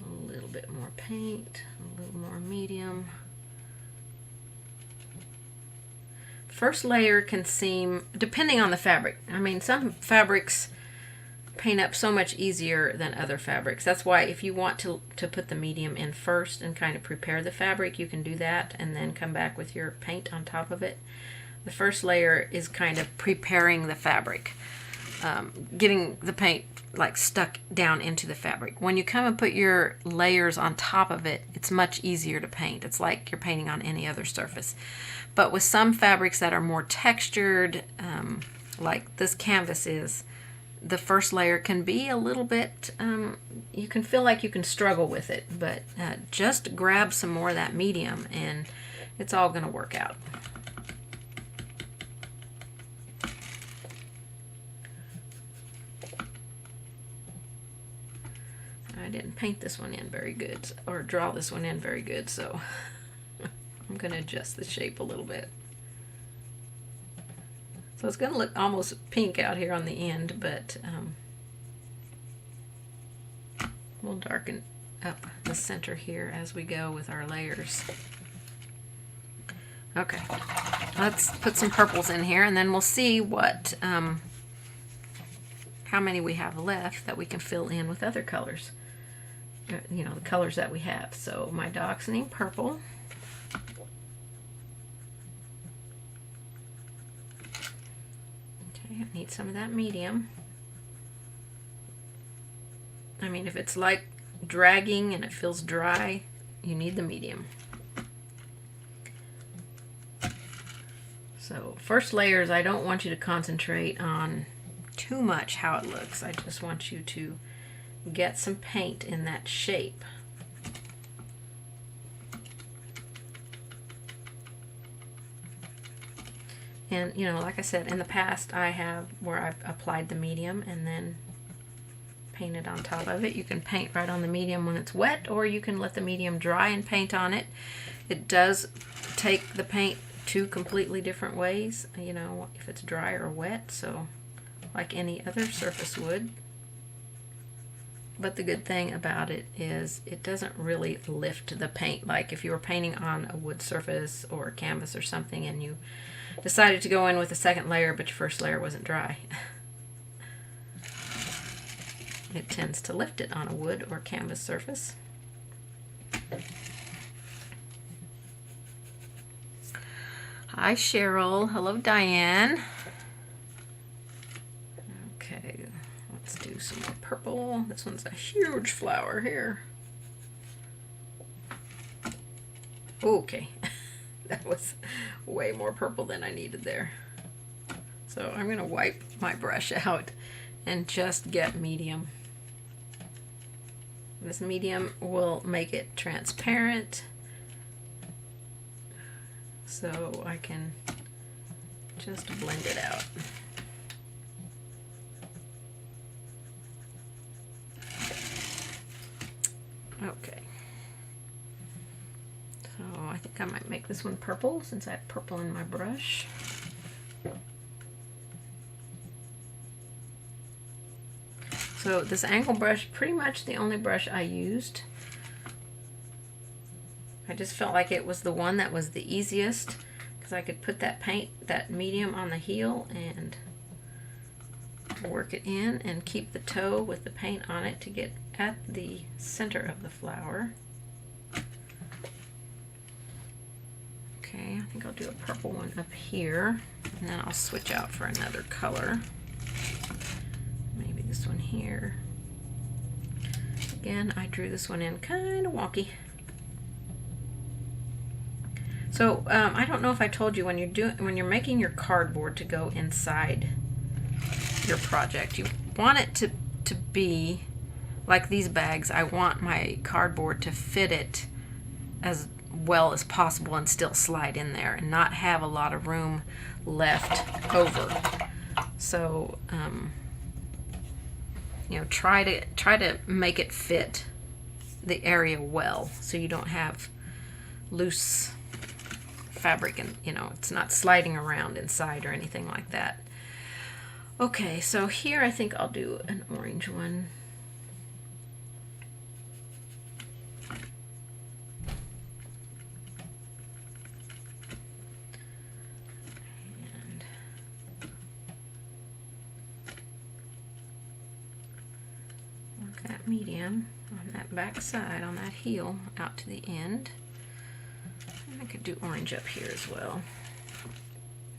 A: A little bit more paint, a little more medium. First layer can seem, depending on the fabric, I mean, some fabrics paint up so much easier than other fabrics. That's why if you want to put the medium in first and kind of prepare the fabric, you can do that and then come back with your paint on top of it. The first layer is kind of preparing the fabric, getting the paint like stuck down into the fabric. When you come and put your layers on top of it, it's much easier to paint. It's like you're painting on any other surface. But with some fabrics that are more textured, like this canvas is, the first layer can be a little bit, you can feel like you can struggle with it, but just grab some more of that medium and it's all going to work out. I didn't paint this one in very good, or draw this one in very good, so I'm going to adjust the shape a little bit. So it's going to look almost pink out here on the end, but we'll darken up the center here as we go with our layers. Okay, let's put some purples in here and then we'll see what, how many we have left that we can fill in with other colors. You know, the colors that we have. So my Dioxazine purple. Okay, I need some of that medium. I mean, if it's like dragging and it feels dry, you need the medium. So first layers, I don't want you to concentrate on too much how it looks. I just want you to get some paint in that shape. And you know, like I said, in the past I have where I've applied the medium and then painted on top of it. You can paint right on the medium when it's wet, or you can let the medium dry and paint on it. It does take the paint two completely different ways, you know, if it's dry or wet, so like any other surface would. But the good thing about it is it doesn't really lift the paint. Like if you were painting on a wood surface or a canvas or something and you decided to go in with a second layer but your first layer wasn't dry, it tends to lift it on a wood or canvas surface. Hi Cheryl, hello Diane. Okay, let's do some more purple. This one's a huge flower here. Okay, that was way more purple than I needed there. So I'm going to wipe my brush out and just get medium. This medium will make it transparent, so I can just blend it out. Okay, so I think I might make this one purple since I have purple in my brush. So this angle brush, pretty much the only brush I used. I just felt like it was the one that was the easiest because I could put that paint, that medium on the heel and work it in and keep the toe with the paint on it to get at the center of the flower. Okay, I think I'll do a purple one up here and then I'll switch out for another color. Maybe here. Again, I drew this one in kind of wonky. So I don't know if I told you, when you're making your cardboard to go inside your project, you want it to be like these bags. I want my cardboard to fit it as well as possible and still slide in there and not have a lot of room left over. So you know, try to make it fit the area well, so you don't have loose fabric and, you know, it's not sliding around inside or anything like that. Okay, so here I think I'll do an orange one. And work that medium on that back side, on that heel, out to the end. I could do orange up here as well.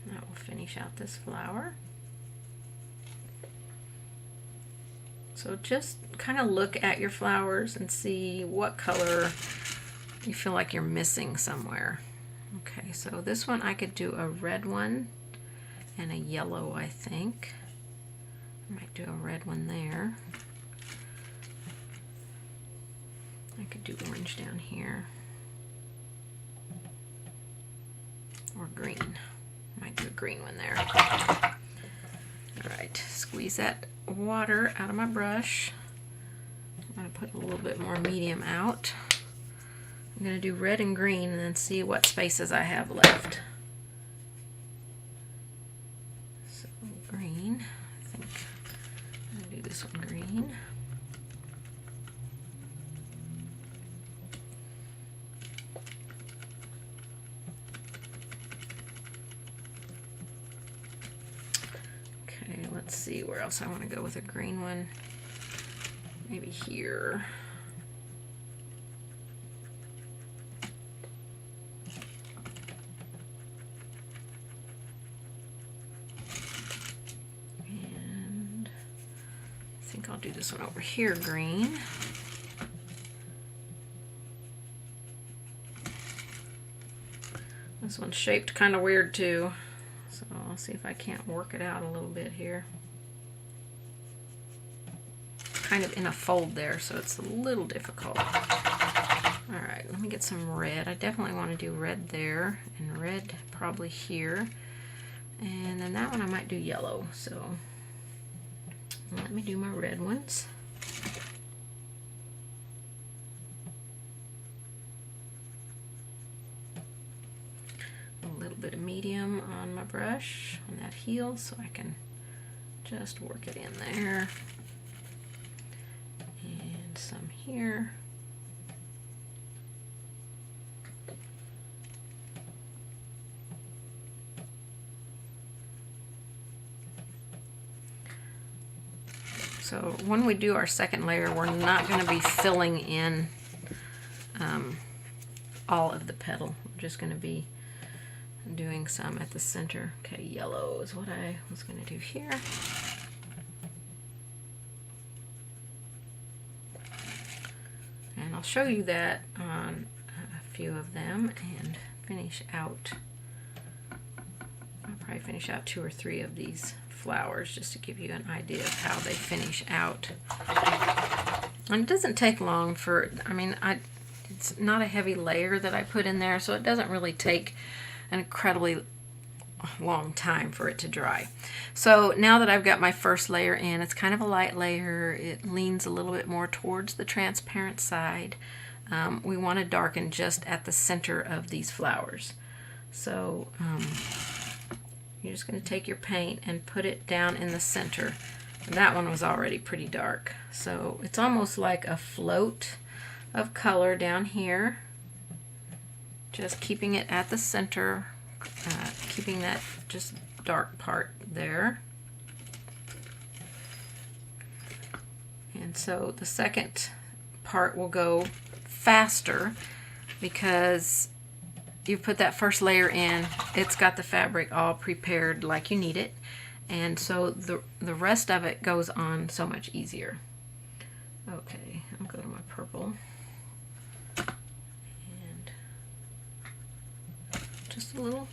A: That will finish out this flower. So just kind of look at your flowers and see what color you feel like you're missing somewhere. Okay, so this one I could do a red one and a yellow, I think. I might do a red one there. I could do orange down here. Or green. Might do a green one there. Alright, squeeze that water out of my brush. I'm going to put a little bit more medium out. I'm going to do red and green and then see what spaces I have left. So green, I think I'm going to do this one green. Let's see where else I want to go with a green one. Maybe here. And I think I'll do this one over here, green. This one's shaped kind of weird too. So I'll see if I can't work it out a little bit here. Kind of in a fold there, so it's a little difficult. Alright, let me get some red. I definitely want to do red there, and red probably here. And then that one I might do yellow, so let me do my red ones. Bit of medium on my brush on that heel so I can just work it in there, and some here. So when we do our second layer, we're not going to be filling in all of the petal. We're just going to be doing some at the center. Okay, yellow is what I was going to do here. And I'll show you that on a few of them and finish out. I'll probably finish out 2 or 3 of these flowers just to give you an idea of how they finish out. And it doesn't take long for, I mean, it's not a heavy layer that I put in there, so it doesn't really take an incredibly long time for it to dry. So now that I've got my first layer in, it's kind of a light layer. It leans a little bit more towards the transparent side. We want to darken just at the center of these flowers. So you're just going to take your paint and put it down in the center. And that one was already pretty dark. So it's almost like a float of color down here. Just keeping it at the center, keeping that just dark part there. And so the second part will go faster because you put that first layer in, it's got the fabric all prepared like you need it, and so the rest of it goes on so much easier. Okay, I'll go to my purple. And just a little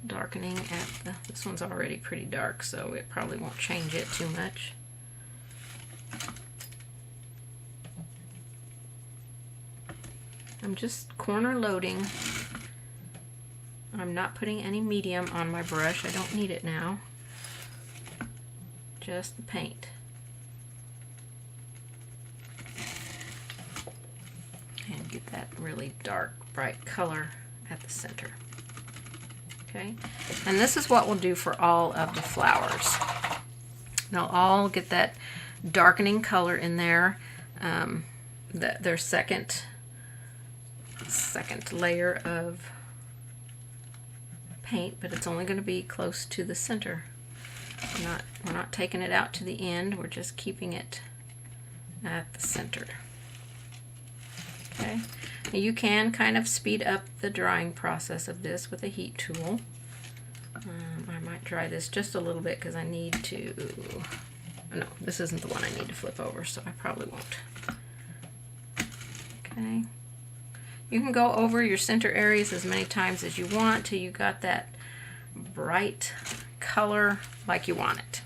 A: darkening at the, this one's already pretty dark, so it probably won't change it too much. I'm just corner loading. I'm not putting any medium on my brush. I don't need it now. Just the paint. And get that really dark, bright color at the center. Okay, and this is what we'll do for all of the flowers. They'll all get that darkening color in there. Their second layer of paint, but it's only going to be close to the center. We're not taking it out to the end. We're just keeping it at the center. Okay. You can kind of speed up the drying process of this with a heat tool. I might dry this just a little bit because I need to, no, this isn't the one I need to flip over, so I probably won't. Okay. You can go over your center areas as many times as you want till you got that bright color like you want it.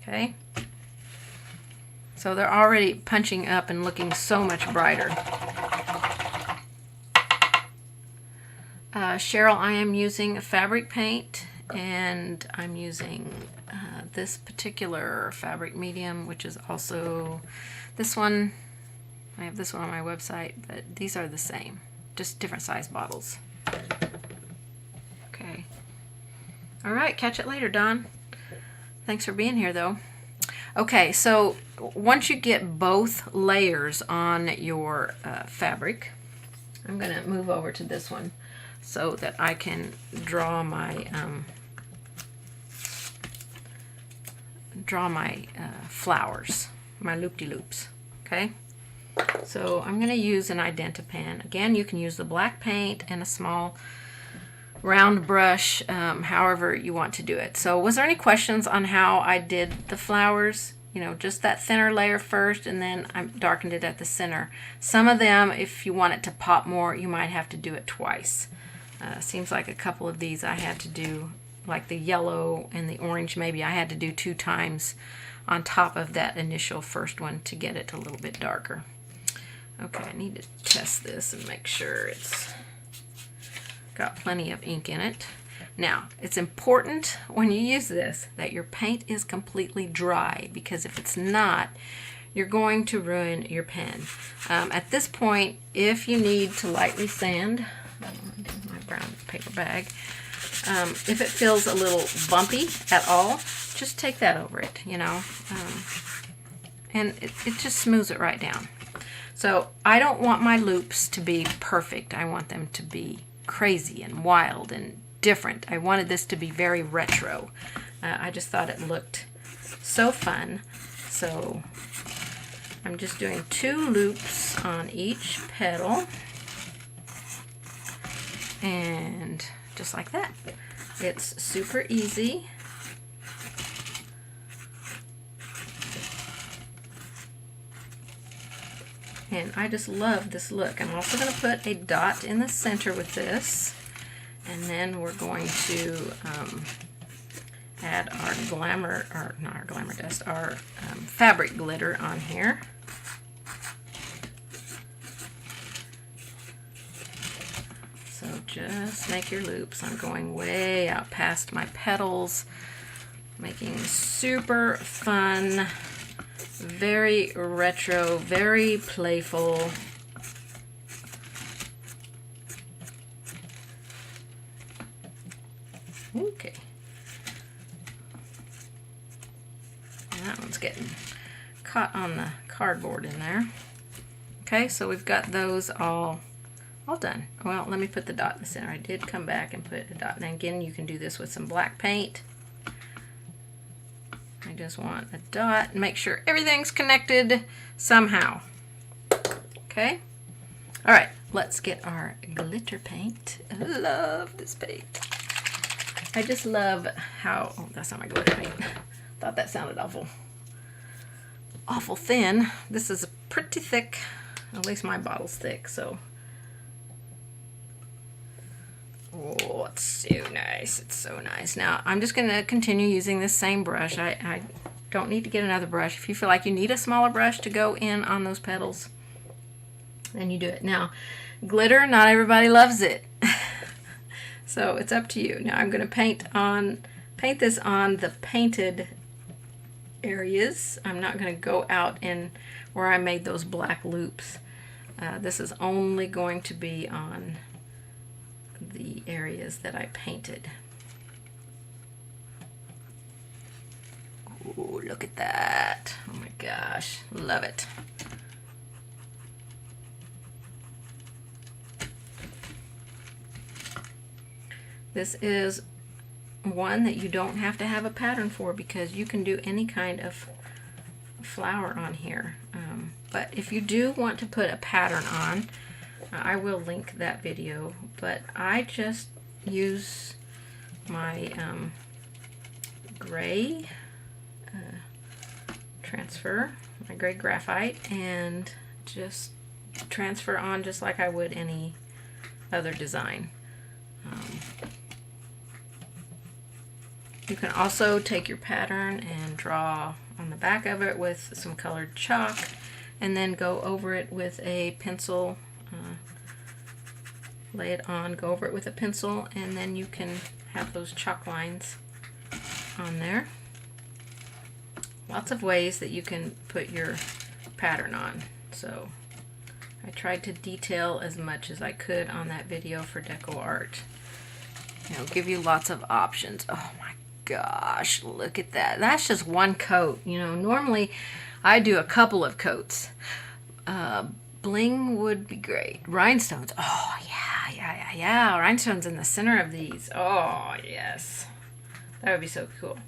A: Okay. So they're already punching up and looking so much brighter. Cheryl, I am using a fabric paint, and I'm using this particular fabric medium, which is also this one. I have this one on my website, but these are the same, just different size bottles. Okay. All right, catch it later, Don. Thanks for being here, though. Okay, so once you get both layers on your fabric, I'm going to move over to this one so that I can draw my flowers, my loop-de-loops. Okay, so I'm going to use an Identapan. Again, you can use the black paint and a small round brush, however you want to do it. So was there any questions on how I did the flowers? You know, just that thinner layer first, and then I darkened it at the center. Some of them, if you want it to pop more, you might have to do it twice. Seems like a couple of these I had to do, like the yellow and the orange, maybe I had to do 2 times on top of that initial first one to get it a little bit darker. Okay, I need to test this and make sure it's got plenty of ink in it. Now, it's important when you use this that your paint is completely dry, because if it's not, you're going to ruin your pen. At this point, if you need to lightly sand, my brown paper bag, if it feels a little bumpy at all, just take that over it, you know, and it just smooths it right down. So I don't want my loops to be perfect. I want them to be crazy and wild and different. I wanted this to be very retro. I just thought it looked so fun. So I'm just doing 2 loops on each petal, and just like that. It's super easy. And I just love this look. I'm also going to put a dot in the center with this. And then we're going to add our glamour, or not our glamour dust, our fabric glitter on here. So just make your loops. I'm going way out past my petals, making super fun, very retro, very playful. Okay. And that one's getting caught on the cardboard in there. Okay, so we've got those all done. Well, let me put the dot in the center. I did come back and put a dot. And again, you can do this with some black paint. I just want a dot and make sure everything's connected somehow. Okay? All right, let's get our glitter paint. I love this paint. I just love how, oh, that's not my glitter paint. Thought that sounded awful thin. This is pretty thick. At least my bottle's thick, so. Oh, it's so nice. It's so nice. Now, I'm just going to continue using this same brush. I don't need to get another brush. If you feel like you need a smaller brush to go in on those petals, then you do it. Now, glitter, not everybody loves it. So it's up to you. Now I'm going to paint this on the painted areas. I'm not going to go out in where I made those black loops. This is only going to be on the areas that I painted. Ooh, look at that. Oh my gosh, love it. This is one that you don't have to have a pattern for because you can do any kind of flower on here. But if you do want to put a pattern on, I will link that video, but I just use my gray transfer, my gray graphite, and just transfer on just like I would any other design. You can also take your pattern and draw on the back of it with some colored chalk and then go over it with a pencil. Lay it on, go over it with a pencil, and then you can have those chalk lines on there. Lots of ways that you can put your pattern on. So I tried to detail as much as I could on that video for DecoArt. It'll give you lots of options. Oh my gosh, look at that. That's just one coat. You know, normally I do a couple of coats. Bling would be great. Rhinestones. Oh yeah. Rhinestones in the center of these. Oh yes. That would be so cool.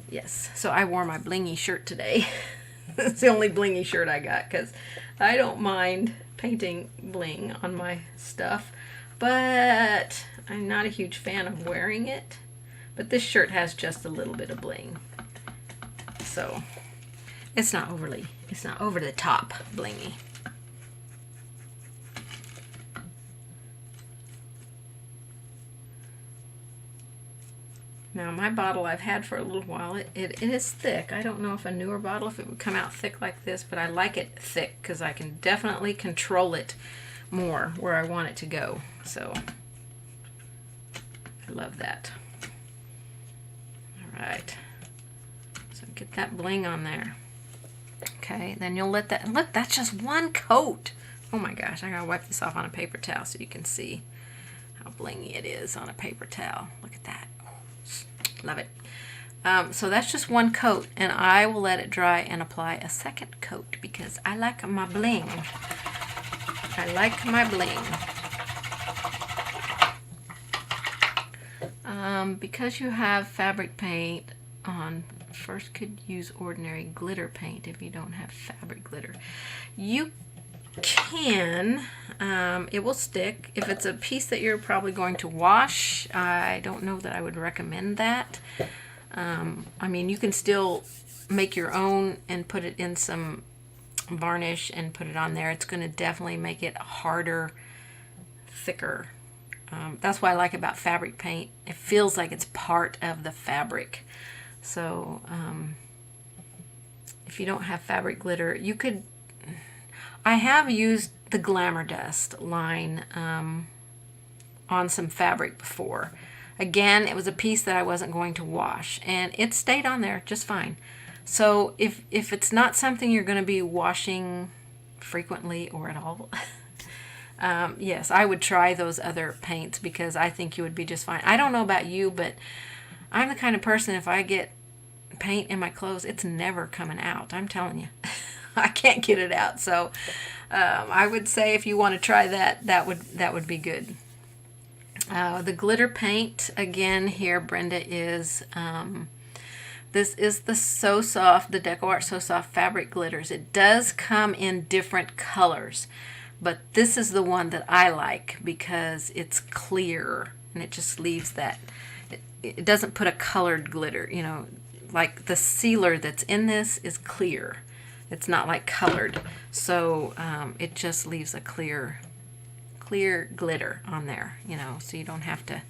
A: Yes. So I wore my blingy shirt today. It's the only blingy shirt I got because I don't mind painting bling on my stuff, but I'm not a huge fan of wearing it. But this shirt has just a little bit of bling. So it's not over the top blingy. Now my bottle I've had for a little while. It is thick. I don't know if a newer bottle, if it would come out thick like this, but I like it thick because I can definitely control it more where I want it to go. So I love that. All right. So get that bling on there. Okay, then you'll let that, look, that's just one coat. Oh my gosh, I gotta wipe this off on a paper towel so you can see how blingy it is on a paper towel. Look at that. Love it. So that's just one coat, and I will let it dry and apply a second coat because I like my bling. I like my bling. Because you have fabric paint on, first could use ordinary glitter paint if you don't have fabric glitter. You can, it will stick. If it's a piece that you're probably going to wash, I don't know that I would recommend that. I mean, you can still make your own and put it in some varnish and put it on there. It's going to definitely make it harder, thicker. That's what I like about fabric paint. It feels like it's part of the fabric. So if you don't have fabric glitter, you could, I have used the Glamour Dust line on some fabric before. Again, it was a piece that I wasn't going to wash, and it stayed on there just fine. So if it's not something you're going to be washing frequently or at all, yes, I would try those other paints because I think you would be just fine. I don't know about you, but I'm the kind of person, if I get paint in my clothes, it's never coming out. I'm telling you. I can't get it out. So I would say if you want to try that, that would be good. The glitter paint, again, here, Brenda, is, this is the So Soft, the DecoArt So Soft Fabric Glitters. It does come in different colors, but this is the one that I like because it's clear and it just leaves that, it doesn't put a colored glitter, you know, like the sealer that's in this is clear. It's not like colored. So it just leaves a clear glitter on there, you know, so you don't have to,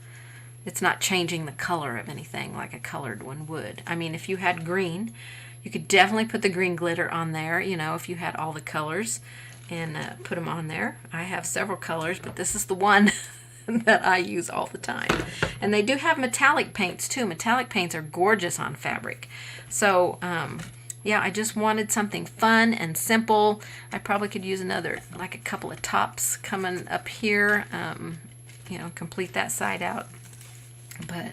A: it's not changing the color of anything like a colored one would. I mean, if you had green, you could definitely put the green glitter on there, you know, if you had all the colors and put them on there. I have several colors, but this is the one that I use all the time. And they do have metallic paints too. Metallic paints are gorgeous on fabric. So, yeah, I just wanted something fun and simple. I probably could use another, like a couple of tops coming up here, you know, complete that side out. But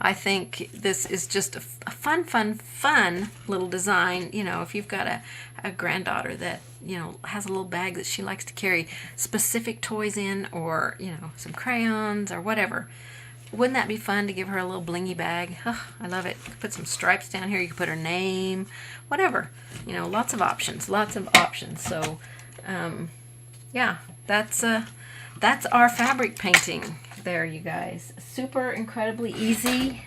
A: I think this is just a fun little design. You know, if you've got a granddaughter that, you know, has a little bag that she likes to carry specific toys in, or, you know, some crayons or whatever. Wouldn't that be fun to give her a little blingy bag? Oh, I love it. You could put some stripes down here. You could put her name, whatever. You know, lots of options, lots of options. So, yeah, that's our fabric painting there, you guys. Super incredibly easy.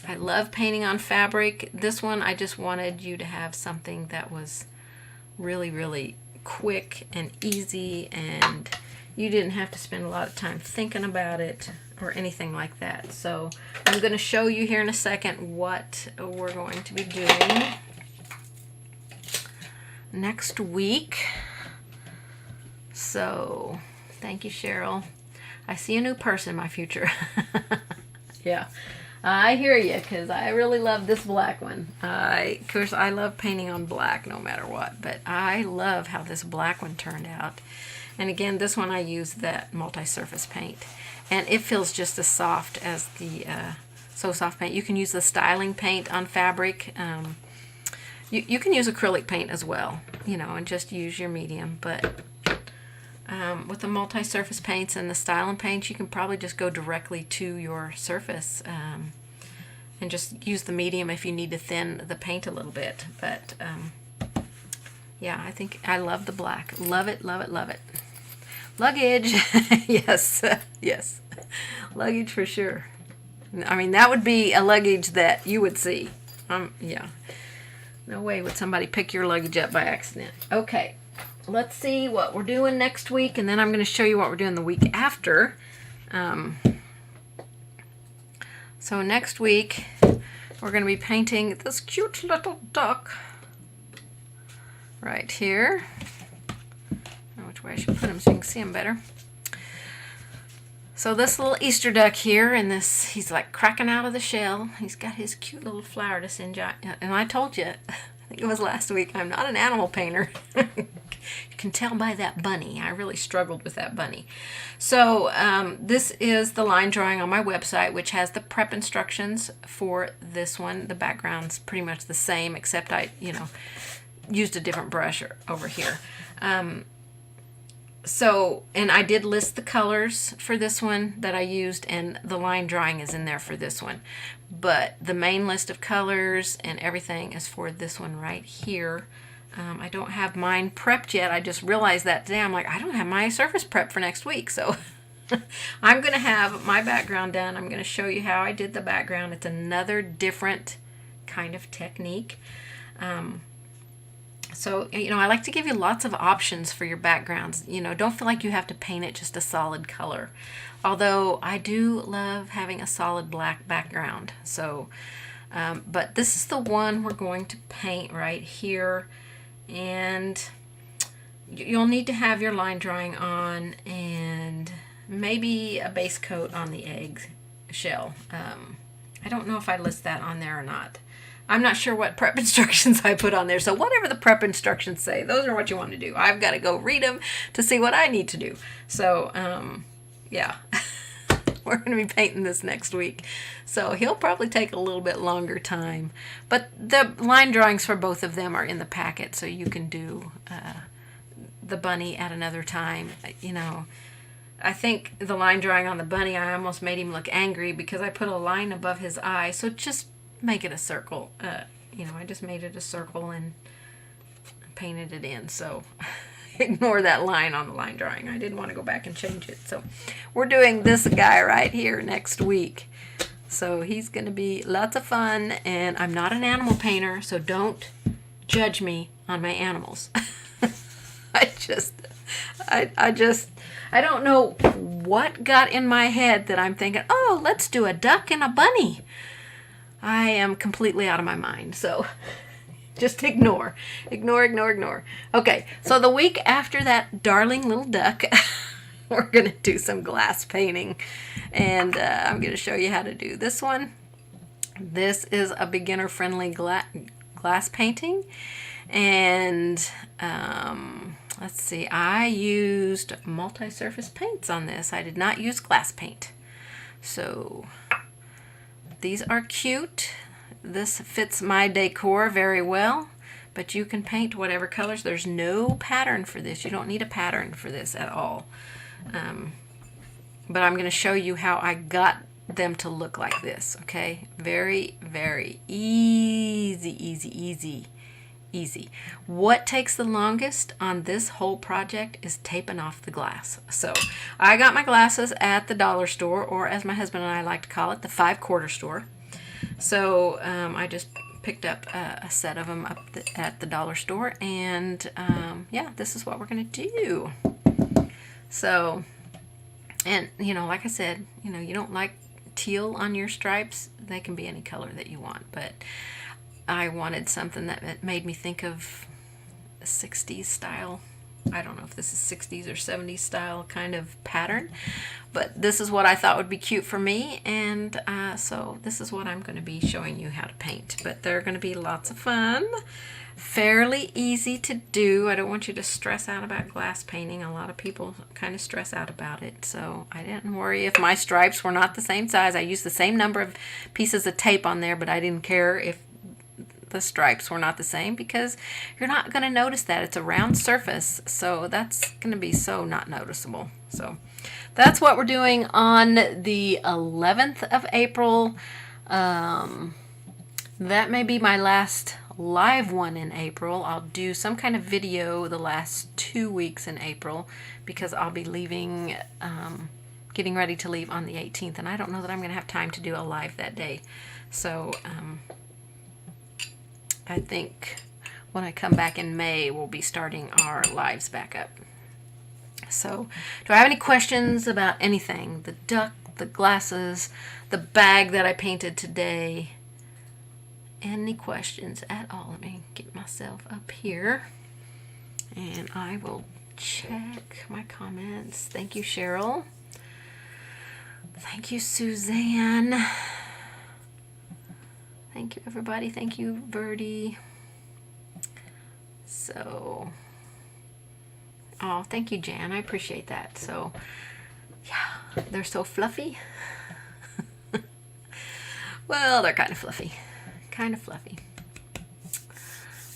A: I love painting on fabric. This one, I just wanted you to have something that was really, really quick and easy, and you didn't have to spend a lot of time thinking about it or anything like that. So I'm going to show you here in a second what we're going to be doing next week. So thank you, Cheryl. I see a new person in my future. Yeah, I hear you, because I really love this black one. Of course, I love painting on black no matter what, but I love how this black one turned out. And again, this one I use that multi-surface paint, and it feels just as soft as the So Soft paint. You can use the styling paint on fabric. You can use acrylic paint as well, you know, and just use your medium. But with the multi-surface paints and the styling paints, you can probably just go directly to your surface and just use the medium if you need to thin the paint a little bit. But yeah, I think I love the black. Love it, love it, love it. Luggage. Yes, yes. Luggage for sure. I mean, that would be a luggage that you would see. Yeah. No way would somebody pick your luggage up by accident. Okay. Let's see what we're doing next week, and then I'm going to show you what we're doing the week after. So next week, we're going to be painting this cute little duck right here. I don't know which way I should put him so you can see him better. So this little Easter duck here, and this, he's like cracking out of the shell. He's got his cute little flower to singe out. And I told you, I think it was last week, I'm not an animal painter. You can tell by that bunny. I really struggled with that bunny. So this is the line drawing on my website, which has the prep instructions for this one. The background's pretty much the same, except I, you know, used a different brush over here. So, and I did list the colors for this one that I used, and the line drawing is in there for this one. But the main list of colors and everything is for this one right here. I don't have mine prepped yet. I just realized that today. I'm like, I don't have my surface prep for next week. So I'm going to have my background done. I'm going to show you how I did the background. It's another different kind of technique. So, you know, I like to give you lots of options for your backgrounds. You know, don't feel like you have to paint it just a solid color. Although I do love having a solid black background. So, but this is the one we're going to paint right here. And you'll need to have your line drawing on and maybe a base coat on the egg shell. I don't know if I list that on there or not. I'm not sure what prep instructions I put on there. So whatever the prep instructions say, those are what you want to do. I've got to go read them to see what I need to do. So, yeah, we're going to be painting this next week. So he'll probably take a little bit longer time. But the line drawings for both of them are in the packet, so you can do the bunny at another time. You know, I think the line drawing on the bunny, I almost made him look angry because I put a line above his eye. So just make it a circle. You know, I just made it a circle and painted it in. So ignore that line on the line drawing. I didn't want to go back and change it. So we're doing this guy right here next week. So he's going to be lots of fun, and I'm not an animal painter, so don't judge me on my animals. I don't know what got in my head that I'm thinking, oh, let's do a duck and a bunny. I am completely out of my mind, so just ignore. Okay, so the week after that darling little duck, we're going to do some glass painting, and I'm going to show you how to do this one. This is a beginner-friendly glass painting, and let's see, I used multi-surface paints on this. I did not use glass paint. So these are cute. This fits my decor very well, but you can paint whatever colors. There's no pattern for this. You don't need a pattern for this at all. But I'm going to show you how I got them to look like this, okay? Very, very easy. What takes the longest on this whole project is taping off the glass. So I got my glasses at the dollar store, or as my husband and I like to call it, the 5-quarter store. So I just picked up a set of them at the dollar store, and yeah, this is what we're going to do. So, and you know, like I said, you know, you don't like teal on your stripes, they can be any color that you want, but I wanted something that made me think of the 60s style. I don't know if this is 60s or 70s style kind of pattern, but this is what I thought would be cute for me, and so this is what I'm going to be showing you how to paint. But they're going to be lots of fun, fairly easy to do. I don't want you to stress out about glass painting. A lot of people kind of stress out about it, so I didn't worry if my stripes were not the same size. I used the same number of pieces of tape on there, but I didn't care if the stripes were not the same, because you're not going to notice that. It's a round surface, so that's going to be so not noticeable. So that's what we're doing on the 11th of April. That may be my last live one in April. I'll do some kind of video the last 2 weeks in April, because I'll be leaving, getting ready to leave on the 18th, and I don't know that I'm going to have time to do a live that day. So I think when I come back in May, we'll be starting our lives back up. So, do I have any questions about anything? The duck, the glasses, the bag that I painted today? Any questions at all? Let me get myself up here, and I will check my comments. Thank you, Cheryl. Thank you, Suzanne. Thank you, everybody. Thank you, Birdie. So, oh, thank you, Jan. I appreciate that. So, yeah, they're so fluffy. Well, they're kind of fluffy.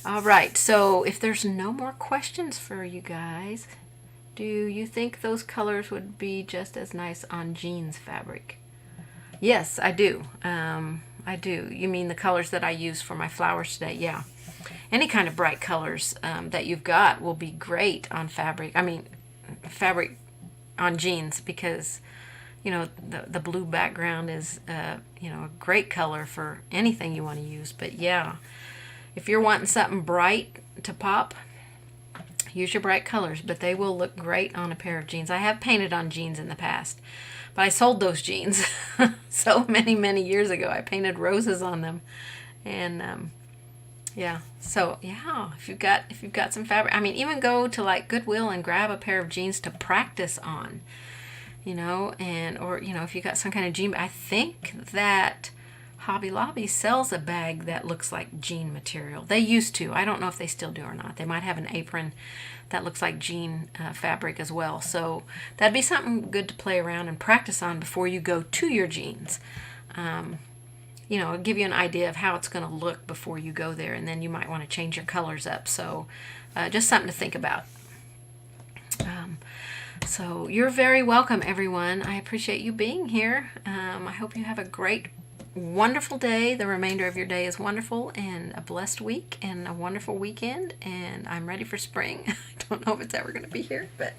A: All right, so if there's no more questions for you guys, do you think those colors would be just as nice on jeans fabric? Yes, I do. I do. You mean the colors that I use for my flowers today? Yeah. Any kind of bright colors that you've got will be great on fabric. I mean, fabric on jeans, because, you know, the blue background is, you know, a great color for anything you want to use. But yeah, if you're wanting something bright to pop, use your bright colors, but they will look great on a pair of jeans. I have painted on jeans in the past, but I sold those jeans so many years ago. I painted roses on them, and yeah. So yeah, if you've got some fabric, I mean, even go to like Goodwill and grab a pair of jeans to practice on, you know, and or you know, if you got some kind of jean. I think that Hobby Lobby sells a bag that looks like jean material. They used to. I don't know if they still do or not. They might have an apron that looks like jean fabric as well. So that'd be something good to play around and practice on before you go to your jeans. You know, it'll give you an idea of how it's going to look before you go there, and then you might want to change your colors up. So just something to think about. So you're very welcome, everyone. I appreciate you being here. I hope you have a great wonderful day. The remainder of your day is wonderful, and a blessed week and a wonderful weekend. And I'm ready for spring. I don't know if it's ever going to be here, but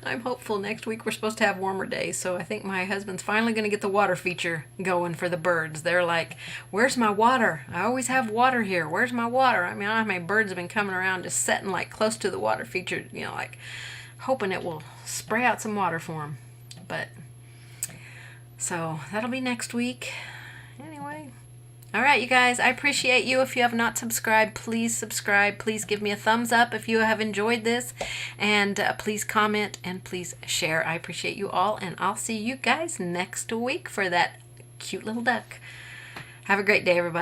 A: I'm hopeful. Next week we're supposed to have warmer days, so I think my husband's finally going to get the water feature going for the birds. They're like, where's my water? I always have water here. Where's my water? I mean, I don't know how many birds have been coming around just sitting like close to the water feature, you know, like hoping it will spray out some water for them. But so that'll be next week. Anyway, all right, you guys, I appreciate you. If you have not subscribed, please subscribe. Please give me a thumbs up if you have enjoyed this, and please comment and please share. I appreciate you all, and I'll see you guys next week for that cute little duck. Have a great day, everybody.